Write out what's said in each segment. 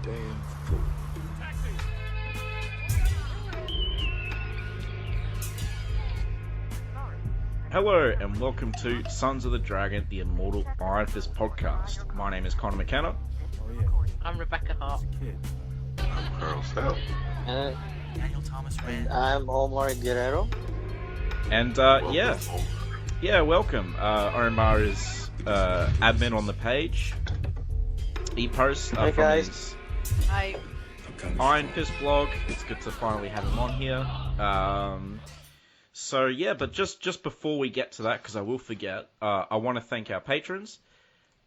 Damn. Hello and welcome to Sons of the Dragon, the Immortal Iron Fist podcast. My name is Connor McKenna. Oh yeah. I'm Rebecca Hart. Kid. I'm Karl Stout. Daniel Thomas Rand. I'm Omar Guerrero. And Welcome, welcome. Omar is admin on the page. He posts Hey, from guys. his Hi. Iron Fist blog. It's good to finally have him on here. But just before we get to that, because I will forget, I want to thank our patrons.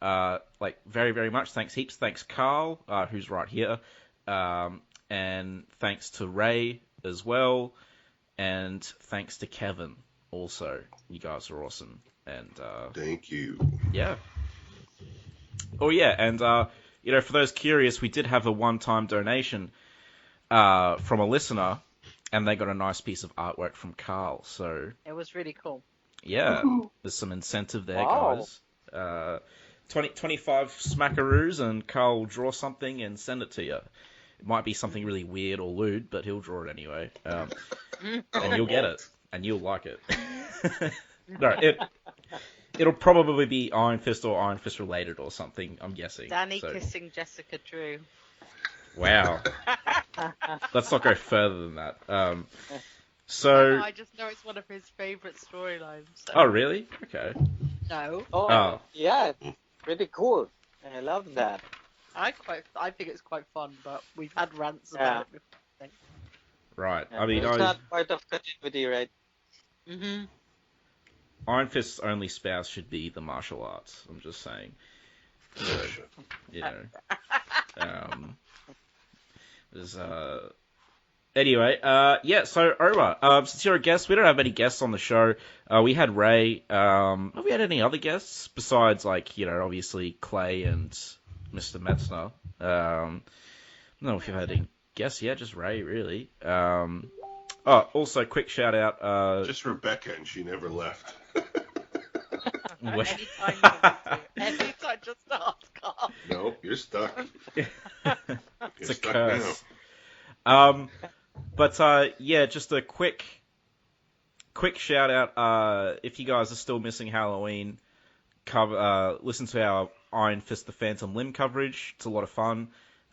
Very, very much. Thanks heaps. Thanks Karl, who's right here. And thanks to Ray as well. And thanks to Kevin also. You guys are awesome. And Thank you. yeah. Oh yeah, and for those curious, we did have a one-time donation from a listener, and they got a nice piece of artwork from Karl. So It was really cool. yeah, there's some incentive there, Wow. guys. 25 smackaroos, and Karl will draw something and send it to you. It might be something really weird or lewd, but he'll draw it anyway. And you'll get it, and you'll like it. No, it'll probably be Iron Fist or Iron Fist related or something, I'm guessing. Dany So- kissing Jessica Drew. Wow. Let's not go further than that. No, So... I just know it's one of his favourite storylines. So. Oh, really? Okay. No, Oh. Yeah, it's pretty cool. I love that. I think it's quite fun, but we've had rants Yeah. about it before. Right. Yeah, I mean, it's not part of continuity, right? Mm-hmm. Iron Fist's only spouse should be the martial arts. I'm just saying. So, you know. There's, Anyway, so Omar, since you're a guest, we don't have many guests on the show. We had Ray. Have we had any other guests besides, obviously Clay and Mr. Metzner? I don't know if you've had any guests yet, just Ray, really. Also, quick shout out. Just Rebecca, and she never left. Anytime, just ask Carl. Nope, you're stuck. It's You're a stuck curse. Just a quick shout out. If you guys are still missing Halloween, listen to our Iron Fist: The Phantom Limb coverage. It's a lot of fun,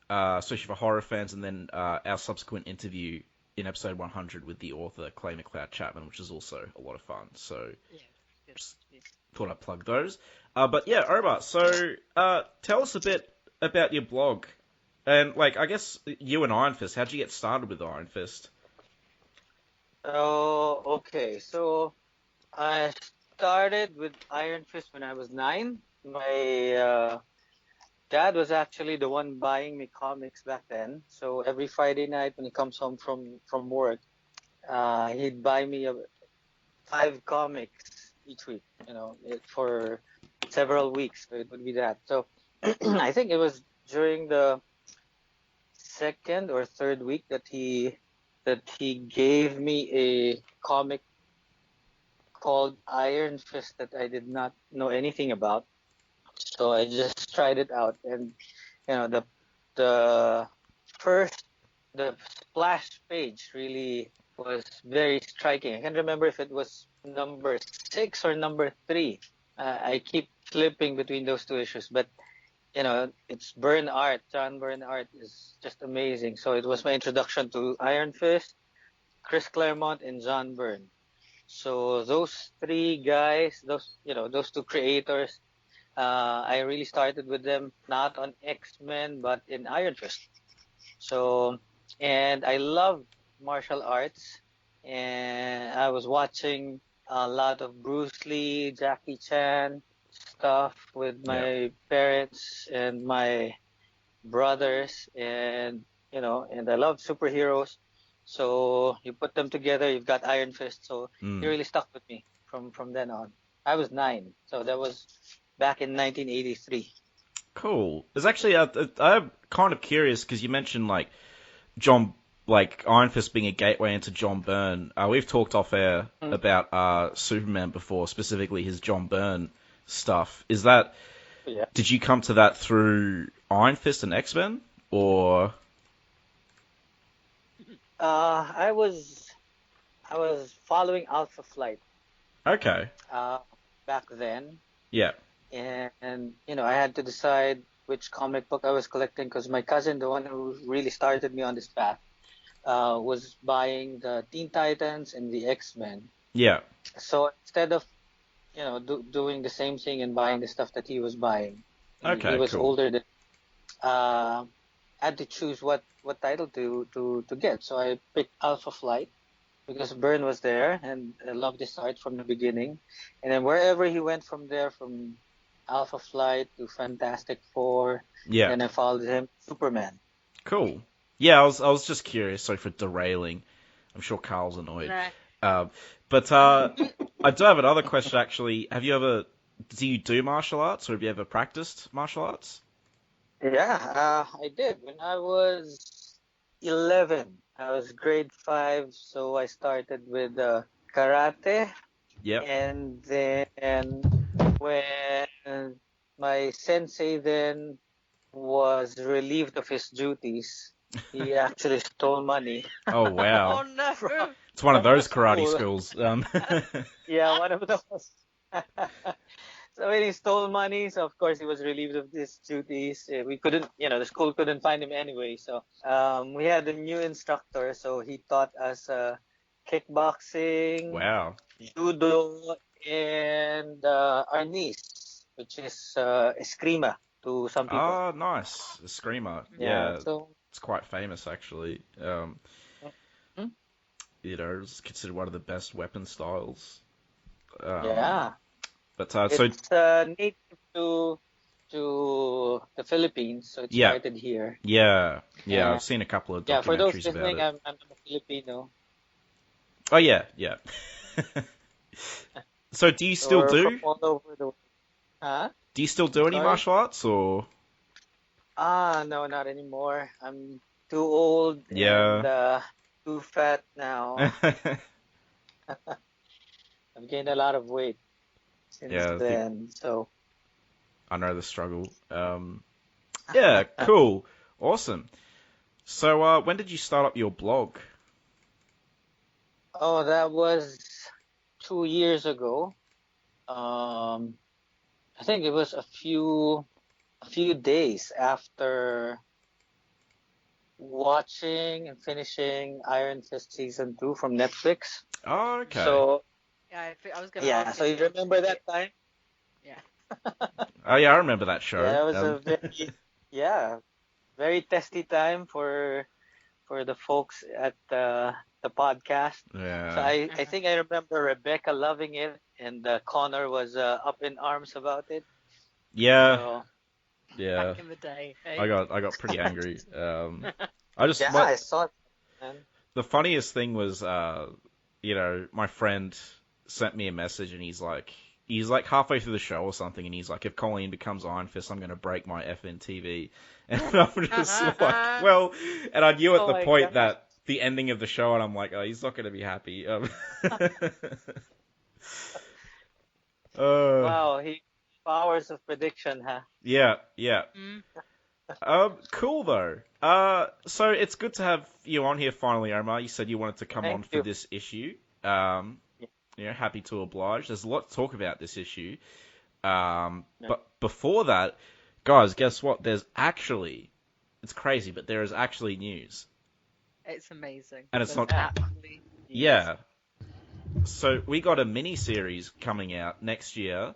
especially for horror fans. And then our subsequent interview in episode 100 with the author Clay McLeod Chapman, which is also a lot of fun. So Yeah, just thought I'd plug those. Omar, so tell us a bit about your blog. And, I guess you and Iron Fist, how'd you get started with Iron Fist? Oh, okay. So I started with Iron Fist when I was 9. My dad was actually the one buying me comics back then. So every Friday night when he comes home from work, he'd buy me 5 comics each week, for several weeks. So it would be that. So I think it was during the second or third week that he gave me a comic called Iron Fist that I did not know anything about. So I just tried it out, and the splash page really was very striking. I can't remember if it was number 6 or number 3. I keep flipping between those 2 issues, but it's Byrne art. John Byrne art is just amazing. So it was my introduction to Iron Fist, Chris Claremont, and John Byrne. So those 3 guys, those 2 creators, I really started with them not on X-Men but in Iron Fist. So, and I love martial arts, and I was watching a lot of Bruce Lee, Jackie Chan stuff with my parents and my brothers, and I love superheroes. So you put them together, you've got Iron Fist. So it really stuck with me from then on. I was 9, so that was back in 1983. Cool. There's actually, I'm kind of curious because you mentioned Iron Fist being a gateway into John Byrne. We've talked off air about Superman before, specifically his John Byrne stuff. Is that? Yeah. Did you come to that through Iron Fist and X-Men, or I was following Alpha Flight okay, back then, yeah, and I had to decide which comic book I was collecting because my cousin, the one who really started me on this path, was buying the Teen Titans and the X-Men. yeah, So instead of doing the same thing and buying the stuff that he was buying, he okay, was cool, older than had to choose what title to get. So I picked Alpha Flight because Byrne was there and I loved his art from the beginning. And then wherever he went from there, from Alpha Flight to Fantastic Four, yeah, then I followed him, Superman. cool. Yeah, I was just curious. Sorry for derailing. I'm sure Carl's annoyed. No. But I do have another question actually. Do you do martial arts or have you ever practiced martial arts? Yeah, I did. When I was 11, I was grade 5, so I started with karate. Yep. And then when my sensei then was relieved of his duties, he actually stole money Oh Oh wow. no! It's one of from the those karate school. schools. Yeah, one of those. So when he stole money, so of course he was relieved of his duties. We couldn't, the school couldn't find him anyway. So we had a new instructor, so he taught us kickboxing, Wow. judo, and arnis, which is eskrima to some people. Oh, nice. A screamer. Yeah, Yeah, so it's quite famous actually. mhm. It's considered one of the best weapon styles. Um, Yeah, but so it's native to the Philippines, so it yeah, started here. yeah. I've And seen a couple of yeah, for those documentaries about listening, it. I'm a Filipino. Oh yeah, yeah. So do you So still we're from do? all over the world. Huh? Do you still do any Sorry? martial arts or? No, not anymore. I'm too old and Yeah. too fat now. I've gained a lot of weight since Yeah, then. So, I know the struggle. Yeah, cool, awesome. So, when did you start up your blog? oh, that was 2 years ago. Um, I think it was a few days after watching and finishing Iron Fist season 2 from Netflix. Oh, okay. So, Yeah, I was gonna yeah. ask So if you you watched remember that it. time? Yeah. Oh, yeah, I remember that Yeah, show. that was a very, yeah, very testy time for the folks at the podcast. So Yeah, I think I remember Rebecca loving it, and Connor was up in arms about it. yeah, So yeah. Back in the day, I hey. got pretty angry. I just yeah, what I saw it, man. the funniest thing was, my friend sent me a message and he's like halfway through the show or something, and he's like, if Colleen becomes Iron Fist, I'm gonna break my effing TV. And I'm just like, well, and I knew at Oh the my point gosh! that the ending of the show, and I'm like, oh, he's not gonna be happy. Uh, Wow, he powers of prediction, huh? yeah, yeah. Mm. Cool though. So it's good to have you on here finally, Omar. You said you wanted to come on Thank for you. this issue. Yeah. Happy to oblige. There's a lot to talk about this issue. Yeah. But before that, guys, guess what? It's crazy, but there is actually news. It's amazing. And it's There's not, actually news. yeah. So we got a mini series coming out next year,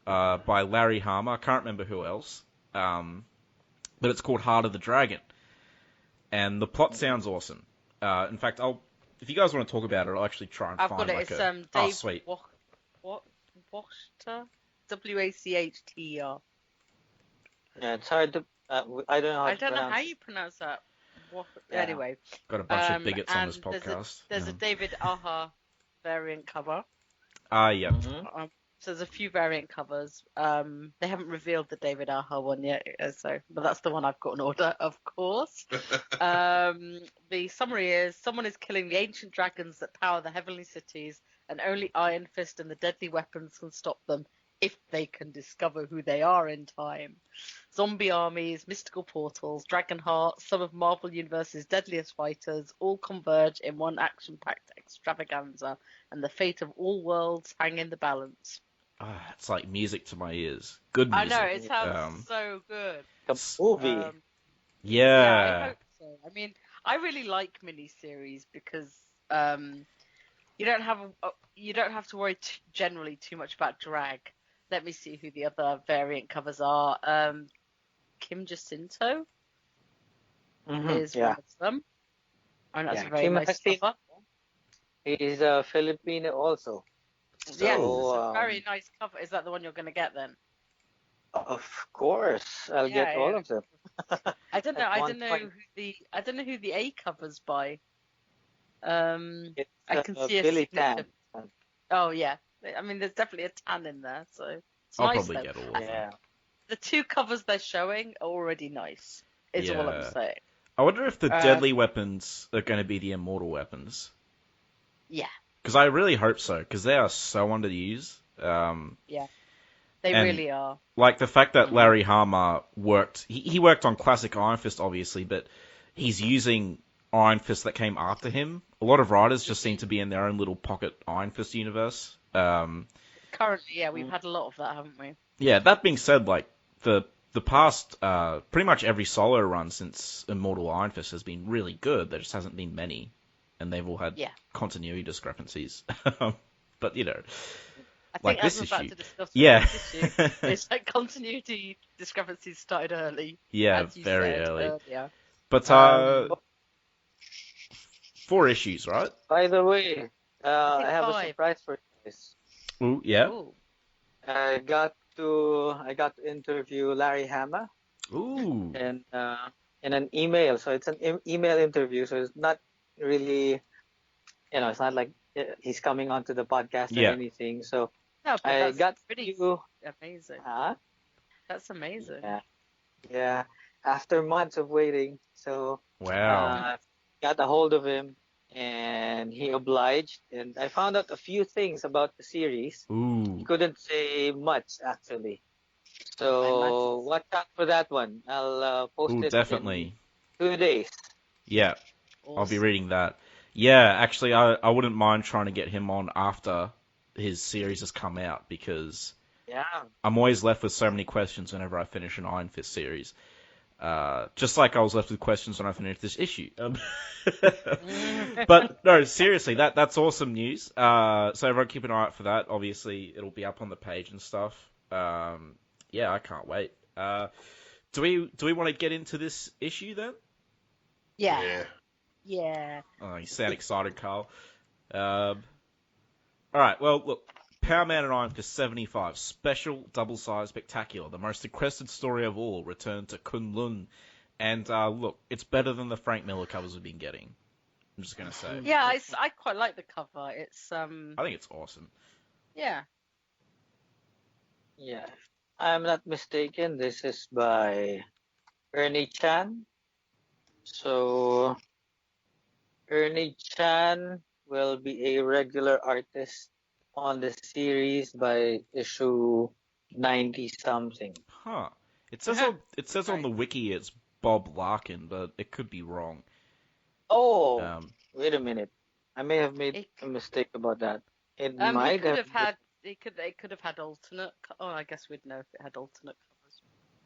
by Larry Hama. I can't remember who else. But it's called Heart of the Dragon. And the plot sounds awesome. In fact, if you guys want to talk about it, I'll actually try and I've find got it. like It's oh, Dave sweet. Wachter, Wachter. Yeah, it's hard to. I don't know how I to don't know how pronounce you it. pronounce that. Yeah. Anyway, Got a bunch of bigots on and this podcast. there's a David Aha variant cover. Yeah. Mhm. So there's a few variant covers. They haven't revealed the David Aha one yet, but that's the one I've got in order, of course. The summary is: someone is killing the ancient dragons that power the heavenly cities, and only Iron Fist and the deadly weapons can stop them. if they can discover who they are in time. Zombie armies, mystical portals, dragon hearts, some of Marvel Universe's deadliest fighters all converge in one action-packed extravaganza, and the fate of all worlds hang in the balance. It's like music to my ears. Good I music. know, it sounds so good. A movie. Yeah, I hope so. I mean, I really like miniseries because you don't have to worry generally too much about drag. Let me see who the other variant covers are. Kim Jacinto is one of them. And that's a very Kim nice cover. He's Filipino also. So, Yes, it's a very nice cover. Is that the one you're going to get then? Of course, I'll get all of them. I don't know. I don't know who the A covers by. It's, I can see Billy Tan. Oh yeah, I mean there's definitely a tan in there, so it's I'll nice. probably get all of them. Yeah. The two covers they're showing are already nice. Is all I'm saying. I wonder if the deadly weapons are going to be the immortal weapons. Yeah. Because I really hope so, because they are so underused. Yeah. They really are. Like the fact that Larry Hama worked, he worked on classic Iron Fist, obviously, but he's using Iron Fist that came after him. A lot of writers just seem to be in their own little pocket Iron Fist universe. Currently, yeah, we've had a lot of that, haven't we? Yeah, that being said, like, the past, pretty much every solo run since Immortal Iron Fist has been really good. There just hasn't been many, and they've all had continuity discrepancies. But, you know, I think like as this we're about issue. to discuss Yeah. this issue, it's like continuity discrepancies started early. Yeah, as you very said early. earlier. But, 4 issues, right? By the way, I have 5. a surprise for you guys. Ooh, yeah. Ooh. I got to interview Larry Hama Ooh. in an email. So it's an email interview. So it's not really, it's not like he's coming onto the podcast or anything. So No, but I that's got pretty to. amazing. Huh? That's amazing. Yeah. After months of waiting, so Wow. got a hold of him, and he obliged. And I found out a few things about the series. Ooh. He couldn't say much actually. So watch out for that one. I'll post it definitely. in 2 days. Yeah, Awesome. I'll be reading that. Yeah, actually, I wouldn't mind trying to get him on after his series has come out, because I'm always left with so many questions whenever I finish an Iron Fist series. Just like I was left with questions when I finished this issue. But no, seriously, that's awesome news. So everyone keep an eye out for that. Obviously, it'll be up on the page and stuff. Yeah, I can't wait. Do we want to get into this issue then? Yeah. Oh, you sound excited, Carl. All right. Well, look. Power Man and Iron Fist 75, special, double-sized, spectacular, the most requested story of all, returned to Kun Lun. And look, it's better than the Frank Miller covers we've been getting. I'm just going to say. Yeah, I quite like the cover. It's I think it's awesome. Yeah. Yeah. If I'm not mistaken, this is by Ernie Chan. So Ernie Chan will be a regular artist on the series by issue 90 something. Huh. It says on the wiki it's Bob Larkin, but it could be wrong. Oh, wait a minute. I may have made a mistake about that. It might have had. They could have had alternate. Oh, I guess we'd know if it had alternate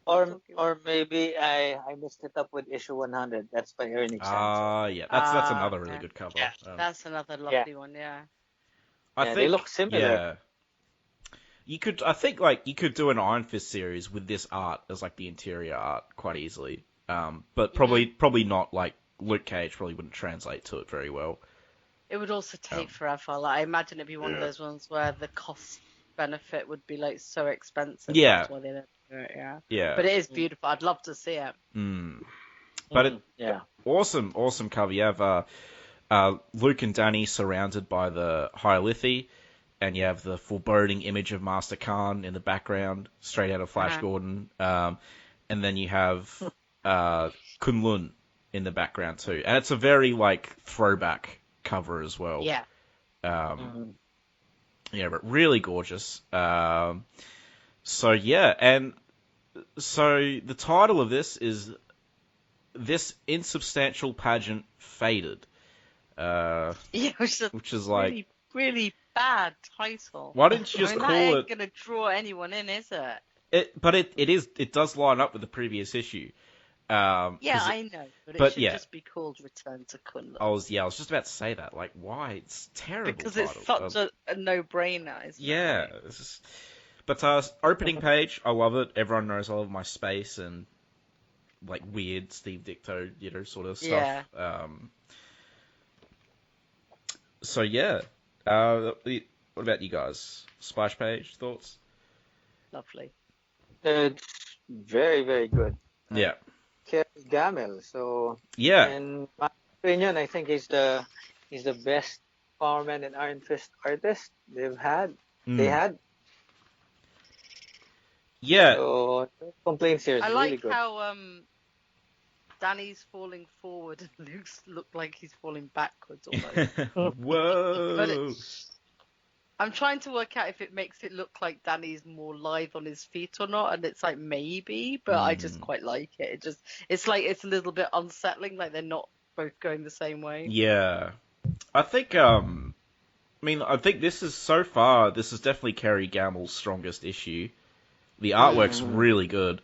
covers. Or maybe I mixed it up with issue 100. That's by Ernie Chan. Yeah. That's another really good cover. Yeah. That's another lovely one. Yeah. I think they look similar. Yeah. You could do an Iron Fist series with this art as like the interior art quite easily. But probably not, like Luke Cage probably wouldn't translate to it very well. It would also take forever. Like I imagine it'd be one of those ones where the cost benefit would be like so expensive. Yeah. That's why they don't do it, Yeah. But it is beautiful. I'd love to see it. But awesome cover. You have Luke and Dany surrounded by the Hierlythi, and you have the foreboding image of Master Khan in the background, straight out of Flash Gordon. And then you have Kun Lun in the background too. And it's a very like throwback cover as well. Yeah. Yeah, but really gorgeous. So yeah, and so the title of this is "This Insubstantial Pageant Faded," Yeah, which is like, really, really bad title. why didn't you just that call ain't it? gonna draw anyone in, is it? It does line up with the previous issue. Yeah, I know, but it should just be called Return to Kun Lun. I was just about to say that. Like, why? It's a terrible Because title. it's such a no-brainer, isn't yeah. it? It's just... But opening page, I love it. Everyone knows I love my space and like weird Steve Ditko, sort of stuff. Yeah. So yeah. What about you guys? Splash page thoughts? Lovely. It's very, very good. Yeah. Kerry Gamel. So Yeah. in my opinion, I think he's the best Powerman and Iron Fist artist they've had. They had. Yeah. So no complaints here. It's I really like good. how Danny's falling forward and Luke's look like he's falling backwards almost. Whoa. I'm trying to work out if it makes it look like Danny's more lithe on his feet or not, and it's like maybe, but I just quite like it. It's like it's a little bit unsettling, like they're not both going the same way. Yeah. I think I think this is definitely Kerry Gamel's strongest issue. The artwork's really good.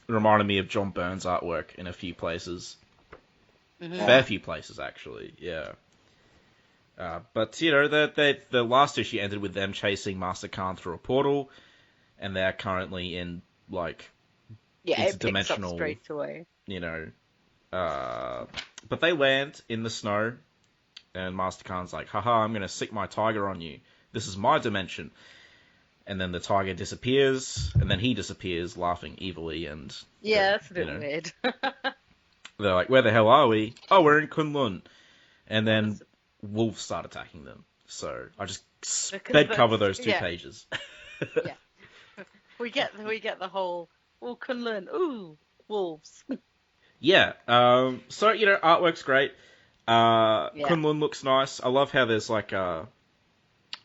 Reminded me of John Byrne's artwork in a few places. Fair few places, actually, yeah. But, the last issue ended with them chasing Master Khan through a portal, and they're currently in, like, it picks up straight away. But they land in the snow, and Master Khan's like, haha, I'm gonna sick my tiger on you. This is my dimension. And then the tiger disappears, and then he disappears, laughing evilly, and... Yeah, that's a bit weird. They're like, where the hell are we? Oh, we're in Kun Lun. And then wolves start attacking them. So I just sped cover those two pages. Yeah. We get the whole, Kun Lun, wolves. Yeah. So, artwork's great. Kun Lun looks nice. I love how there's like I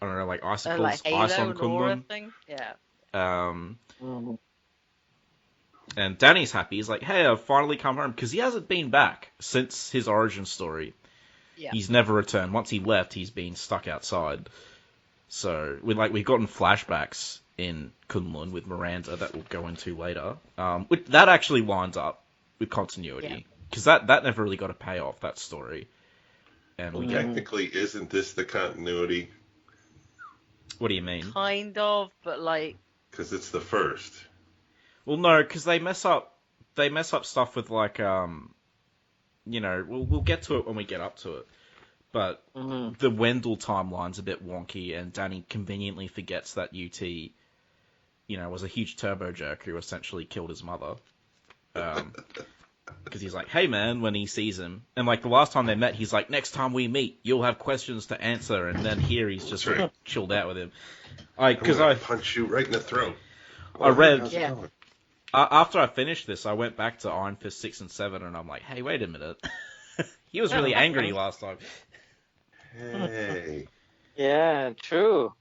don't know, like icicles, like ice on Kun Lun. Thing. Yeah. And Danny's happy. He's like, hey, I've finally come home. Because he hasn't been back since his origin story. Yeah. He's never returned. Once he left, he's been stuck outside. So, we've gotten flashbacks in Kun Lun with Miranda that we'll go into later. That actually lines up with continuity. Because that never really got a payoff, that story. And we technically, isn't this the continuity? What do you mean? Kind of, but like... Because it's the first. Well, no, because they mess up stuff with like, we'll get to it when we get up to it. But the Wendell timeline's a bit wonky, and Dany conveniently forgets that UT, was a huge turbo jerk who essentially killed his mother. Because he's like, hey man, when he sees him. And like the last time they met, he's like, next time we meet, you'll have questions to answer. And then here he's just like, chilled out with him. Because I punch you right in the throat. I read... After I finished this, I went back to Iron Fist 6 and 7, and I'm like, hey, wait a minute. He was really angry last time. Hey. Yeah, true.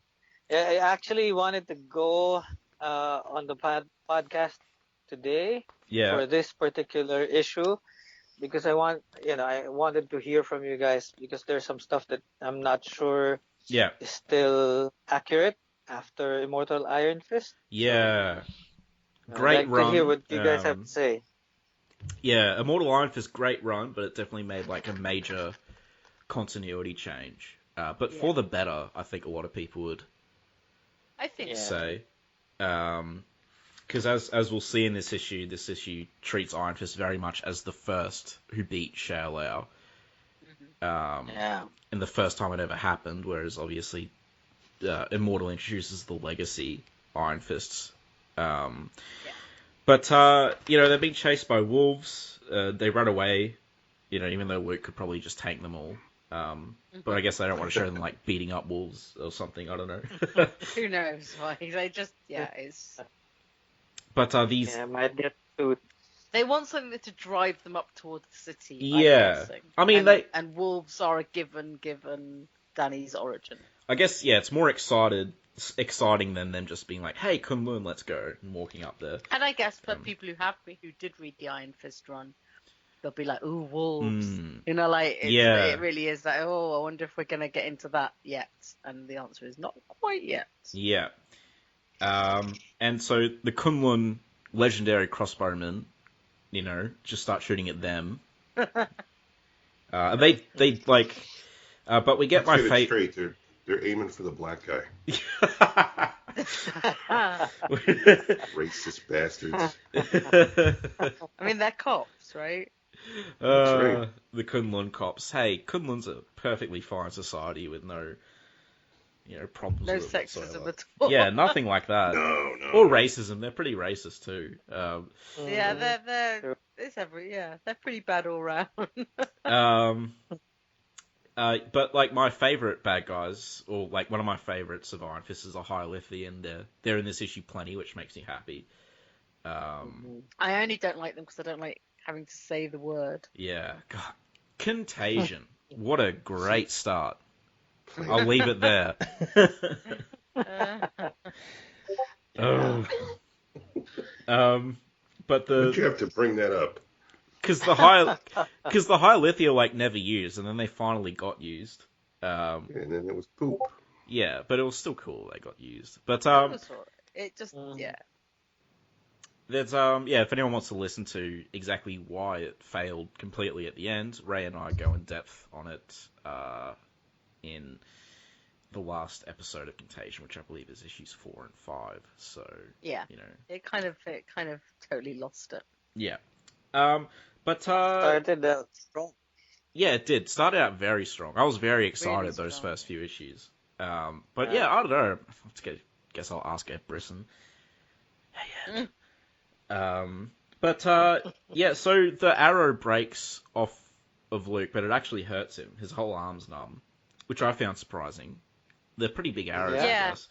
Yeah, I actually wanted to go on the podcast today for this particular issue because I wanted to hear from you guys because there's some stuff that I'm not sure is still accurate after Immortal Iron Fist. Yeah. Great run. To hear what you guys have to say. Yeah, Immortal Iron Fist, great run, but it definitely made like a major continuity change. But for the better, I think a lot of people would say. Because as we'll see in this issue treats Iron Fist very much as the first who beat Xiao Lao. And the first time it ever happened, whereas obviously Immortal introduces the legacy Iron Fists. But, they're being chased by wolves. They run away, even though Luke could probably just tank them all. But I guess they don't want to show them, like, beating up wolves or something. I don't know. Who knows why? They just, it's... But these... Yeah, might get food. They want something to drive them up towards the city. Yeah. I mean, and wolves are a given Dany's origin. I guess, it's more excited exciting than them just being like, "Hey, Kun Lun, let's go," and walking up there. And I guess for people who did read the Iron Fist run, they'll be like, "Ooh, wolves," you know, like it really is like, "Oh, I wonder if we're gonna get into that yet," and the answer is not quite yet. Yeah. And so the Kun Lun legendary crossbowmen, you know, just start shooting at them. They like, but we get my fate. Straight. They're aiming for the black guy. Racist bastards. I mean, they're cops, right? Right. The Kun Lun cops. Hey, Kun Lun's a perfectly fine society with no, you know, problems. No with it sexism whatsoever. at all. Yeah, nothing like that. No. Or racism. They're pretty racist too. Yeah, they're they're pretty bad all round. But like my favorite bad guys, or like one of my favorites of Iron Fist is a Highlithia, and they're in this issue plenty, which makes me happy. I only don't like them because I don't like having to say the word. Yeah, God. Contagion. What a great start. I'll leave it there. But Why'd you have to bring that up? because the Highlithia like never used, and then they finally got used. And then it was poop. Yeah, but it was still cool they got used. But it just there's if anyone wants to listen to exactly why it failed completely at the end, Ray and I go in depth on it in the last episode of Contagion, which I believe is issues 4 and 5. So yeah, you know, it kind of totally lost it. Yeah. But started out strong. Yeah, it did. Started out very strong. I was very excited Really those strong. first few issues. But yeah, I don't know. Guess I'll ask Ed Brisson. Hey, Ed. Yeah, so the arrow breaks off of Luke, but it actually hurts him. His whole arm's numb, which I found surprising. They're pretty big arrows, I Yeah. guess.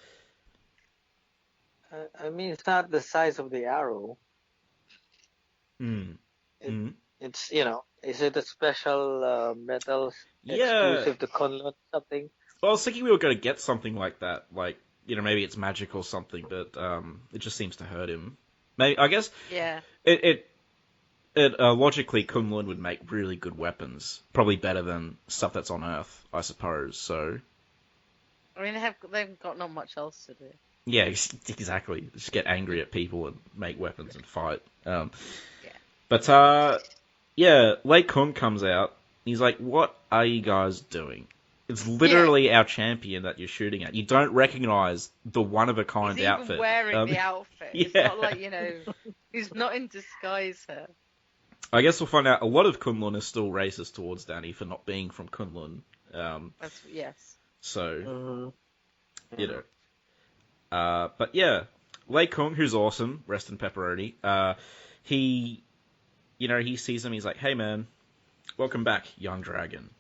I mean, it's not the size of the arrow. It's, you know, is it a special metal exclusive to Kun Lun something? Well, I was thinking we were going to get something like that, like, you know, maybe it's magic or something, but it just seems to hurt him. Maybe, I guess. Yeah. It logically, Kun Lun would make really good weapons, probably better than stuff that's on Earth, I suppose. So. I mean, they've got not much else to do. Yeah, exactly. Just get angry at people and make weapons and fight. But Lei Kung comes out. He's like, "What are you guys doing? It's literally our champion that you're shooting at. You don't recognize the one-of-a-kind He's outfit." Even wearing the outfit. It's not like, you know, he's not in disguise here. I guess we'll find out a lot of Kun Lun is still racist towards Dany for not being from Kun Lun. Yes. So, you know. But yeah, Lei Kung, who's awesome, rest in pepperoni, he sees him, he's like, "Hey man, welcome back, young dragon."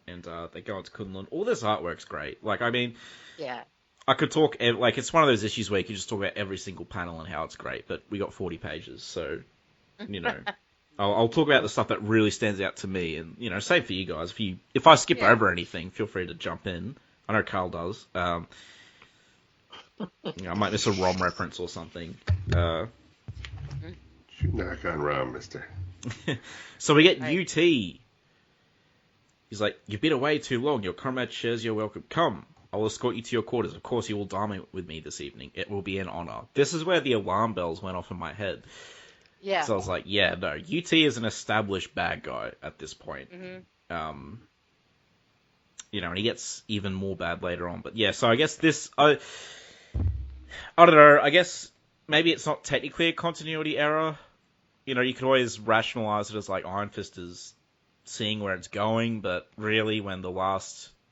And they go into Kun Lun. All this artwork's great. Like, I mean, yeah, I could talk, like, it's one of those issues where you can just talk about every single panel and how it's great, but we got 40 pages, so, you know, I'll talk about the stuff that really stands out to me, and, you know, same for you guys. If I skip over anything, feel free to jump in. I know Karl does. You know, I might miss a ROM reference or something. You knock on Rom, mister. So we get UT. He's like, "You've been away too long. Your comrade shares your welcome. Come, I'll escort you to your quarters. Of course, you will dine with me this evening. It will be an honor." This is where the alarm bells went off in my head. Yeah. So I was like, yeah, no, UT is an established bad guy at this point. You know, and he gets even more bad later on. But yeah, so I guess this, I don't know, I guess maybe it's not technically a continuity error. You know, you could always rationalize it as like Iron Fist is seeing where it's going, but really when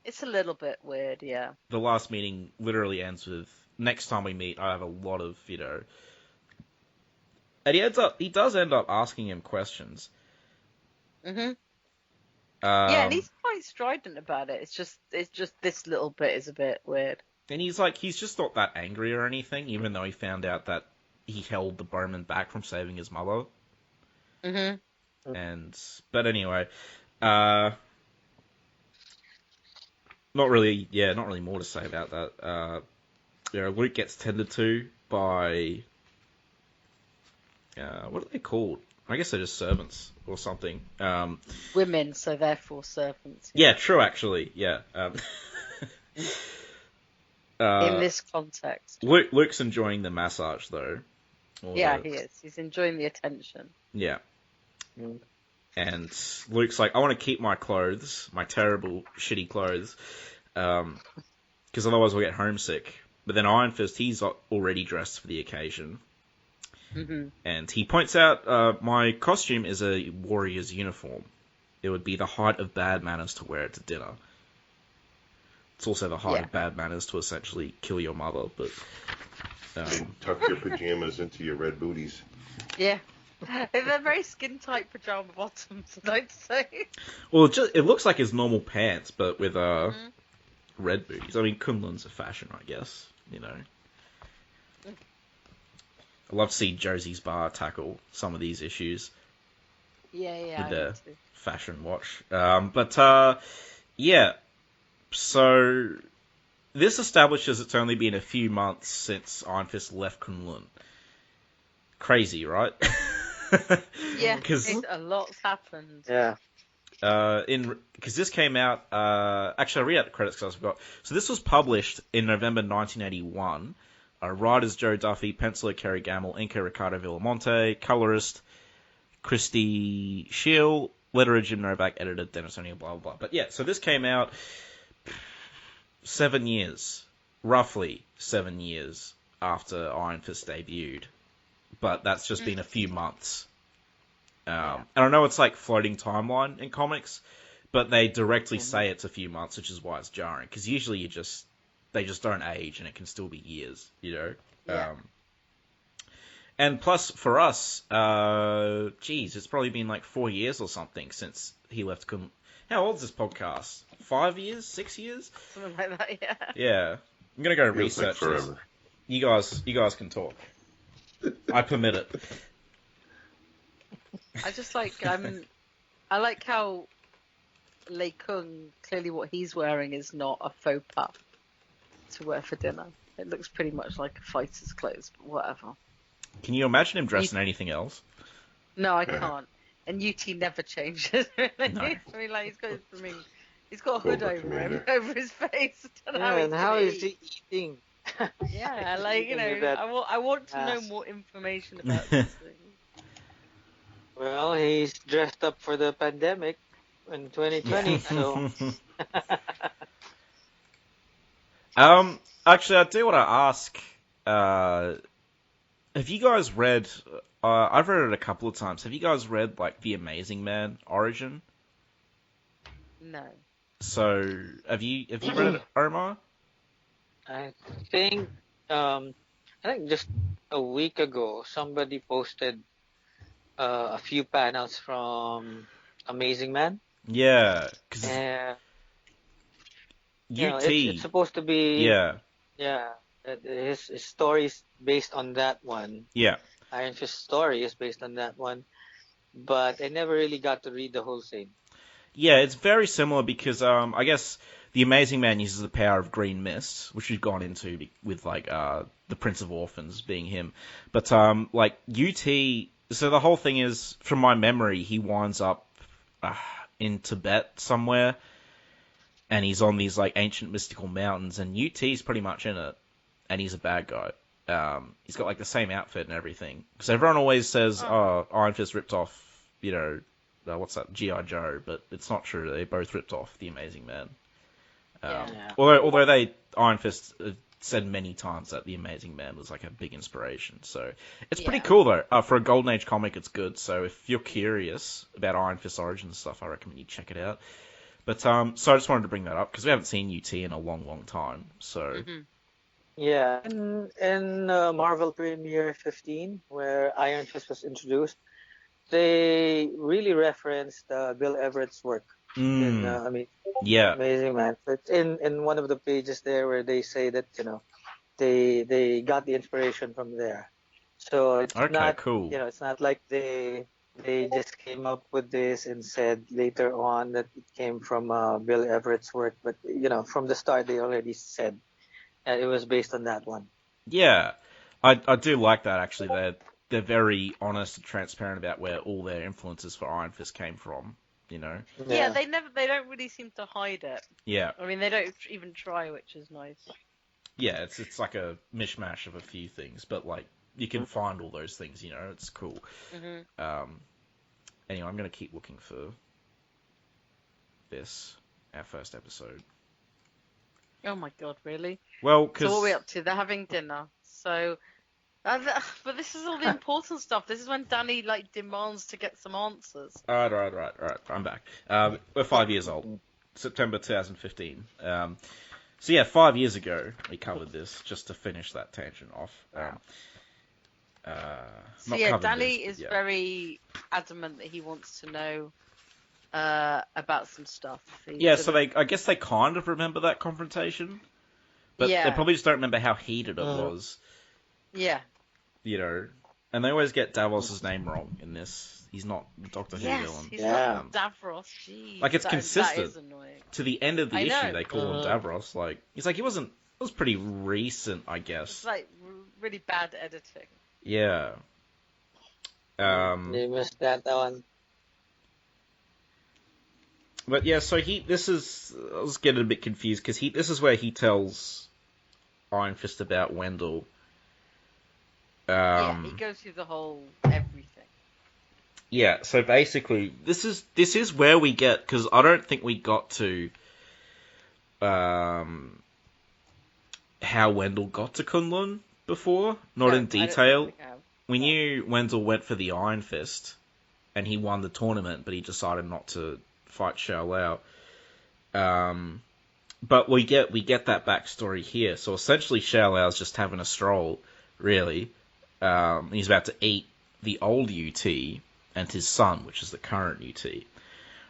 it's a little bit weird, yeah. The last meeting literally ends with, next time we meet, I have a lot of, you know, and he does end up asking him questions. Yeah, and he's quite strident about it. It's just this little bit is a bit weird. And he's just not that angry or anything, even though he found out that he held the Bowman back from saving his mother. But anyway, not really more to say about that. Luke gets tended to by, what are they called? I guess they're just servants or something. Women, so therefore servants. Yeah, true, actually. Yeah. In this context. Luke's enjoying the massage, though. Yeah, he is. He's enjoying the attention. Yeah. And Luke's like, I want to keep my clothes, my terrible, shitty clothes, because otherwise we'll get homesick. But then Iron Fist, he's already dressed for the occasion. Mm-hmm. And he points out, my costume is a warrior's uniform. It would be the height of bad manners to wear it to dinner. It's also the height of bad manners to essentially kill your mother, but... Tuck your pajamas into your red booties. Yeah. They're very skin-tight pajama bottoms, I'd say. Well, it looks like his normal pants, but with red booties. I mean, Kun Lun's a fashion, I guess, you know. I'd love to see Josie's Bar tackle some of these issues. Yeah, with their fashion watch. Yeah. So, this establishes it's only been a few months since Iron Fist left Kun Lun. Crazy, right? Yeah, because a lot's happened. Yeah. Because this came out, actually I'll read out the credits because I forgot. So this was published in November 1981. Writers Joe Duffy, penciler Kerry Gamble, inker Ricardo Villamonte, colorist Christy Scheel, letterer Jim Novak, editor Dennis O'Neill, blah, blah, blah. But yeah, so this came out 7 years, roughly 7 years after Iron Fist debuted. But that's just been a few months. And I know it's like floating timeline in comics, but they directly say it's a few months, which is why it's jarring. Because usually they just don't age, and it can still be years, you know? Yeah. And plus, for us, it's probably been like 4 years or something since he left. How old is this podcast? 5 years? 6 years? Something like that, yeah. Yeah. I'm going to go research like this. forever. You guys can talk. I permit it. I just like, I like how Lei Kung, clearly what he's wearing is not a faux pas to wear for dinner. It looks pretty much like a fighter's clothes, but whatever. Can you imagine him dressed in anything else? No, I can't. And UT never changes. Really. No. I mean, like he's got a hood over him, over his face. I don't know Yeah, and how is he eating? Yeah, like, you know, I want to know more information about this thing. Well, he's dressed up for the pandemic in 2020, so... Actually, I do want to ask, have you guys read, I've read it a couple of times, have you guys read, like, The Amazing Man origin? No. So, have you read it, Omar? I think just a week ago, somebody posted a few panels from Amazing Man. Yeah, because UT, it's supposed to be his story is based on that one. Yeah, Iron Fist story is based on that one, but I never really got to read the whole thing. Yeah, it's very similar because I guess the Amazing Man uses the power of green mist, which we've gone into with like the Prince of Orphans being him. But like UT, so the whole thing is, from my memory, he winds up in Tibet somewhere, and he's on these like ancient mystical mountains, and UT's pretty much in it, and he's a bad guy. He's got like the same outfit and everything. Because everyone always says, Iron Fist ripped off, you know, what's that, G.I. Joe, but it's not true. They both ripped off the Amazing Man. Although Iron Fist said many times that the Amazing Man was like a big inspiration. So it's pretty cool though. For a Golden Age comic, it's good. So if you're curious about Iron Fist origin stuff, I recommend you check it out. But so I just wanted to bring that up because we haven't seen UT in a long, long time. So yeah, in Marvel Premiere 15, where Iron Fist was introduced, they really referenced Bill Everett's work. In, Amazing Man. It's in one of the pages there where they say that, you know, they got the inspiration from there. So it's not cool. You know, it's not like they they just came up with this and said later on that it came from Bill Everett's work. But from the start they already said that it was based on that one. Yeah, I do like that actually. They're very honest and transparent about where all their influences for Iron Fist came from. Yeah, they don't really seem to hide it. Yeah. I mean, they don't even try, which is nice. Yeah, it's like a mishmash of a few things, but like you can find all those things. It's cool. Mm-hmm. Anyway, I'm gonna keep looking for this, our first episode. Oh my god, really? Well, because so what are we up to? They're having dinner. So, but this is all the important stuff. This is when Dany demands to get some answers. All right. I'm back. We're 5 years old. September 2015. So yeah, 5 years ago we covered this. Just to finish that tangent off. So yeah, Dany is very adamant that he wants to know about some stuff. I guess they kind of remember that confrontation, but they probably just don't remember how heated it was. Yeah. And they always get Davos's name wrong in this. He's not Doctor Who villain. He's not Davros. Jeez, it's consistent. That is annoying. To the end of the issue, they call him Davros. He wasn't. It was pretty recent, I guess. It's really bad editing. Yeah. They missed that one. But yeah, so I was getting a bit confused because this is where he tells Iron Fist about Wendell. He goes through the whole everything. Yeah, so basically, this is where we get, because I don't think we got to how Wendell got to Kun Lun before, not in detail. We knew Wendell went for the Iron Fist, and he won the tournament, but he decided not to fight Xiao Lao. But we get that backstory here. So essentially, Xiao Lao's just having a stroll, really. He's about to eat the old UT and his son, which is the current UT. Yeah.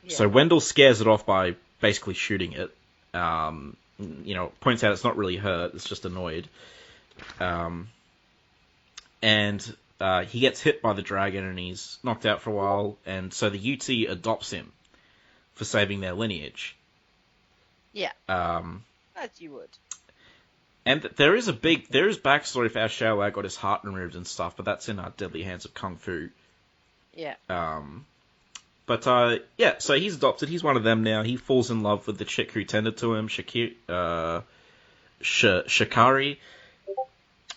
So Wendell scares it off by basically shooting it. Points out it's not really hurt, it's just annoyed. And he gets hit by the dragon and he's knocked out for a while, and so the UT adopts him for saving their lineage. Yeah. As you would. And there is backstory for how Xiao Lao got his heart removed and stuff, but that's in Deadly Hands of Kung Fu. Yeah. So he's adopted. He's one of them now. He falls in love with the chick who tended to him, Shikari.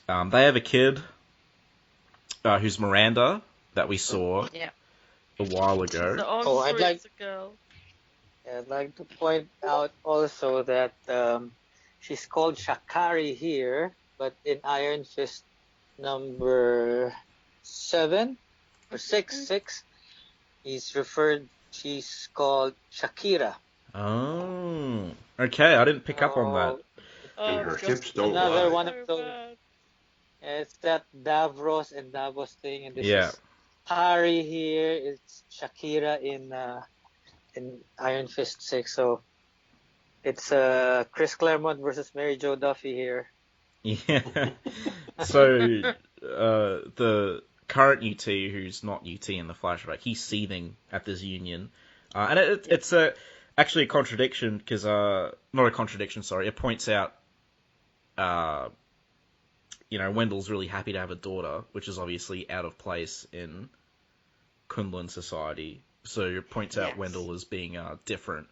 They have a kid, who's Miranda, that we saw a while ago. I'd like to point out also that she's called Shakari here, but in Iron Fist number 7 or 6, she's called Shakira. Oh, okay. I didn't pick up on that. Her hips don't Another lie. one of those. It's that Davros and Davos thing, and this is Hari here. It's Shakira in Iron Fist 6. So it's Chris Claremont versus Mary Jo Duffy here. Yeah. So the current UT, who's not UT in the flashback, he's seething at this union, and it's actually a contradiction because not a contradiction. Sorry, it points out. Wendell's really happy to have a daughter, which is obviously out of place in Kun Lun society. So it points out Wendell as being different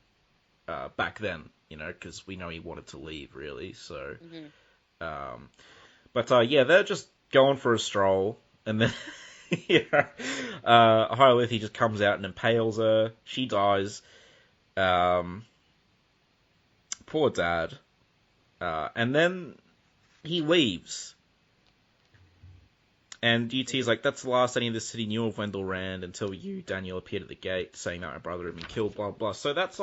back then, because we know he wanted to leave, really. So, they're just going for a stroll, and then Hylith just comes out and impales her. She dies. Poor dad. And then he leaves. And UT's like, that's the last any of the city knew of Wendell Rand until you, Daniel, appeared at the gate saying that my brother had been killed, blah, blah. So that's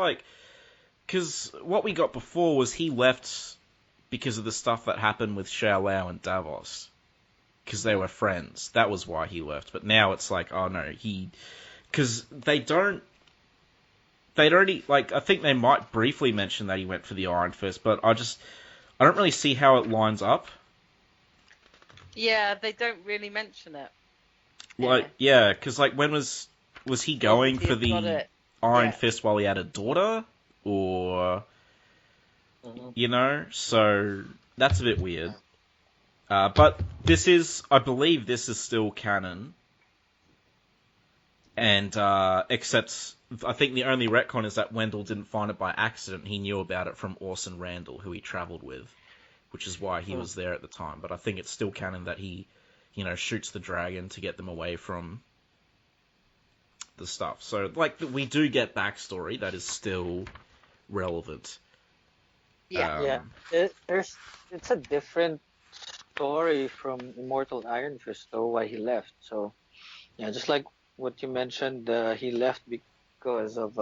because what we got before was he left because of the stuff that happened with Xiao Lao and Davos. Because they were friends. That was why he left. But now it's like, oh no, because I think they might briefly mention that he went for the Iron Fist, but I don't really see how it lines up. Yeah, they don't really mention it. Because when was was he going He's for got the it. Iron Yeah. Fist while he had a daughter, or you know? So that's a bit weird. But this is, I believe, this is still canon. And except, I think the only retcon is that Wendell didn't find it by accident. He knew about it from Orson Randall, who he travelled with, which is why he was there at the time. But I think it's still canon that he, you know, shoots the dragon to get them away from the stuff. So, like, we do get backstory that is still relevant. Yeah. It's a different story from Immortal Iron Fist, though, why he left. So, yeah, just like what you mentioned, he left because of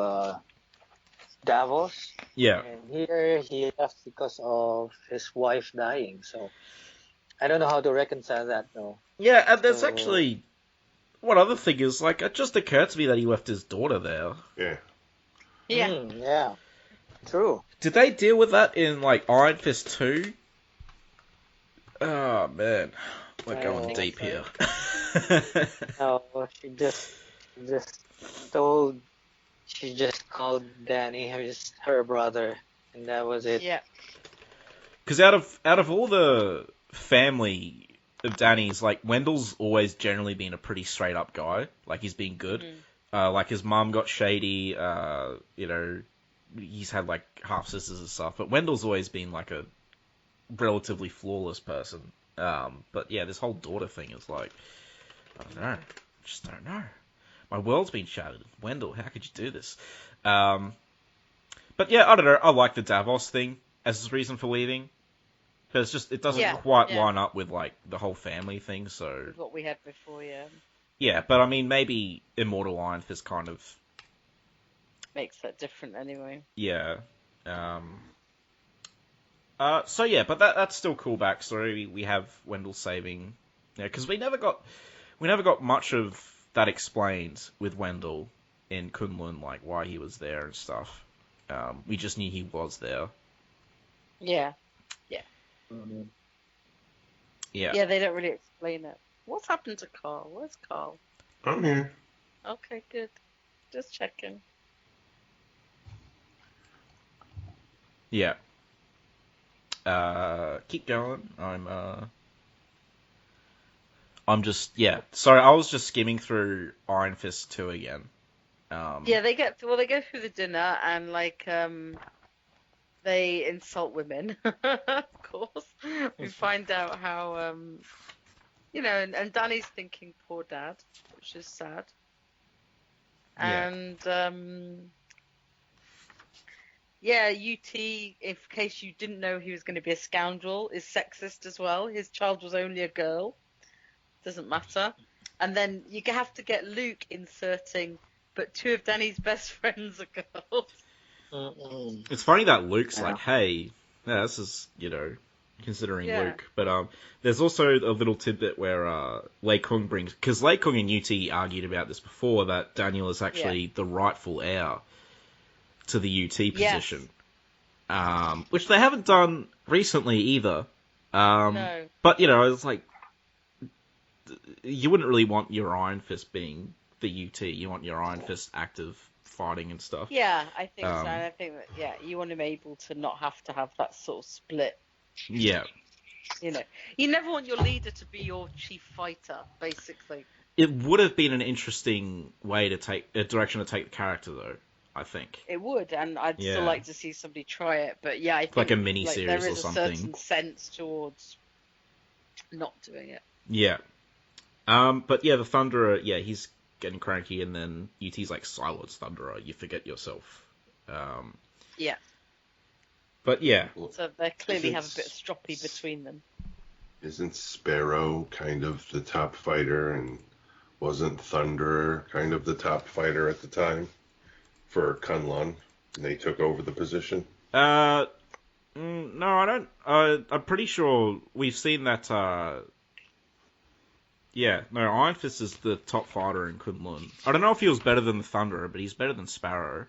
Davos. Yeah. And here he left because of his wife dying. So, I don't know how to reconcile that, though. Yeah, and there's So- actually... One other thing is, like, it just occurred to me that he left his daughter there. Yeah. Yeah. Yeah. True. Did they deal with that in, like, Iron Fist 2? Oh, man. We're going Oh, deep here. No, she just called Dany her brother, and that was it. Yeah. Because out of all the family of Dany's, like, Wendell's always generally been a pretty straight up guy. Like, he's been good. Like, his mum got shady, you know, he's had, like, half sisters and stuff. But Wendell's always been, like, a relatively flawless person. But yeah, this whole daughter thing is like, I don't know. Just don't know. My world's been shattered. Wendell, how could you do this? But yeah, I don't know. I like the Davos thing as his reason for leaving. But it's just, it doesn't quite line up with, like, the whole family thing, so... What we had before, yeah. Yeah, but I mean, maybe Immortal Iron Fist kind of... Makes that different anyway. Yeah. So yeah, but that's still cool backstory. We have Wendell saving... Yeah, because we never got much of that explained with Wendell in Kun Lun, like, why he was there and stuff. We just knew he was there. Yeah. Yeah. Yeah, they don't really explain it. What's happened to Karl? Where's Karl? I'm here. Okay, good. Just checking. Yeah. Keep going. I'm just, yeah. Sorry, I was just skimming through Iron Fist 2 again. Yeah, they go through the dinner and, like, they insult women, of course. We find out how, you know, and Dany's thinking, poor dad, which is sad. Yeah. And, yeah, UT, in case you didn't know he was going to be a scoundrel, is sexist as well. His child was only a girl. Doesn't matter. And then you have to get Luke inserting, but two of Dany's best friends are girls. It's funny that Luke's like, hey, yeah, this is, you know, considering Luke. But there's also a little tidbit where Lei Kung brings... Because Lei Kung and UT argued about this before, that Daniel is actually the rightful heir to the UT position. Which they haven't done recently either. No. But, you know, it's like... You wouldn't really want your Iron Fist being the UT. You want your Iron Fist active fighting and stuff. Yeah, I think so. And I think that, you want him able to not have to have that sort of split. Yeah. You know, you never want your leader to be your chief fighter, basically. It would have been an interesting way to take a direction to take the character, though. I think It would, and I'd still like to see somebody try it. But yeah, I think like a mini-series there or is something. a certain sense towards not doing it. Yeah. But yeah, the Thunderer, he's getting cranky, and then UT's like, silence, Thunderer, you forget yourself. Yeah. But yeah. So they clearly have a bit of stroppy between them. Isn't Sparrow kind of the top fighter, and wasn't Thunderer kind of the top fighter at the time for Kun Lun, and they took over the position? No, I don't. I'm pretty sure we've seen that. Iron Fist is the top fighter in Kun Lun. I don't know if he was better than the Thunderer, but he's better than Sparrow.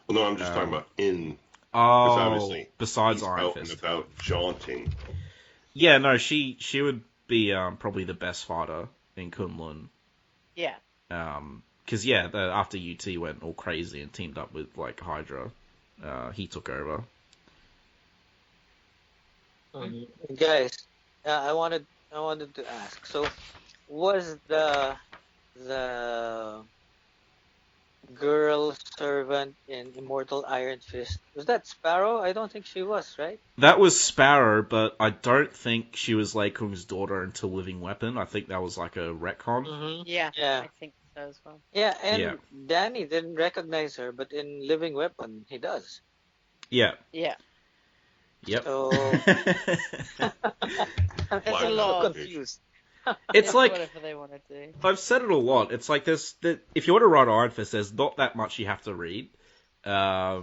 Well, no, I'm just talking about in. Oh, obviously besides he's Iron out Fist. and about jaunting. Yeah, no, she would be probably the best fighter in Kun Lun. Yeah. Because after UT went all crazy and teamed up with like Hydra, he took over. Guys, I wanted to ask. So, was the girl servant in Immortal Iron Fist, was that Sparrow? I don't think she was, right? That was Sparrow, but I don't think she was Lei Kung's daughter until Living Weapon. I think that was like a retcon. Yeah, Yeah. I think so as well. Yeah, and Yeah. Dany didn't recognize her, but in Living Weapon, he does. Yeah. Yeah. Yep. So I'm There's a so lot. confused. It's like, whatever they want to do. I've said it a lot. It's like if you want to write Iron Fist, there's not that much you have to read. Yeah,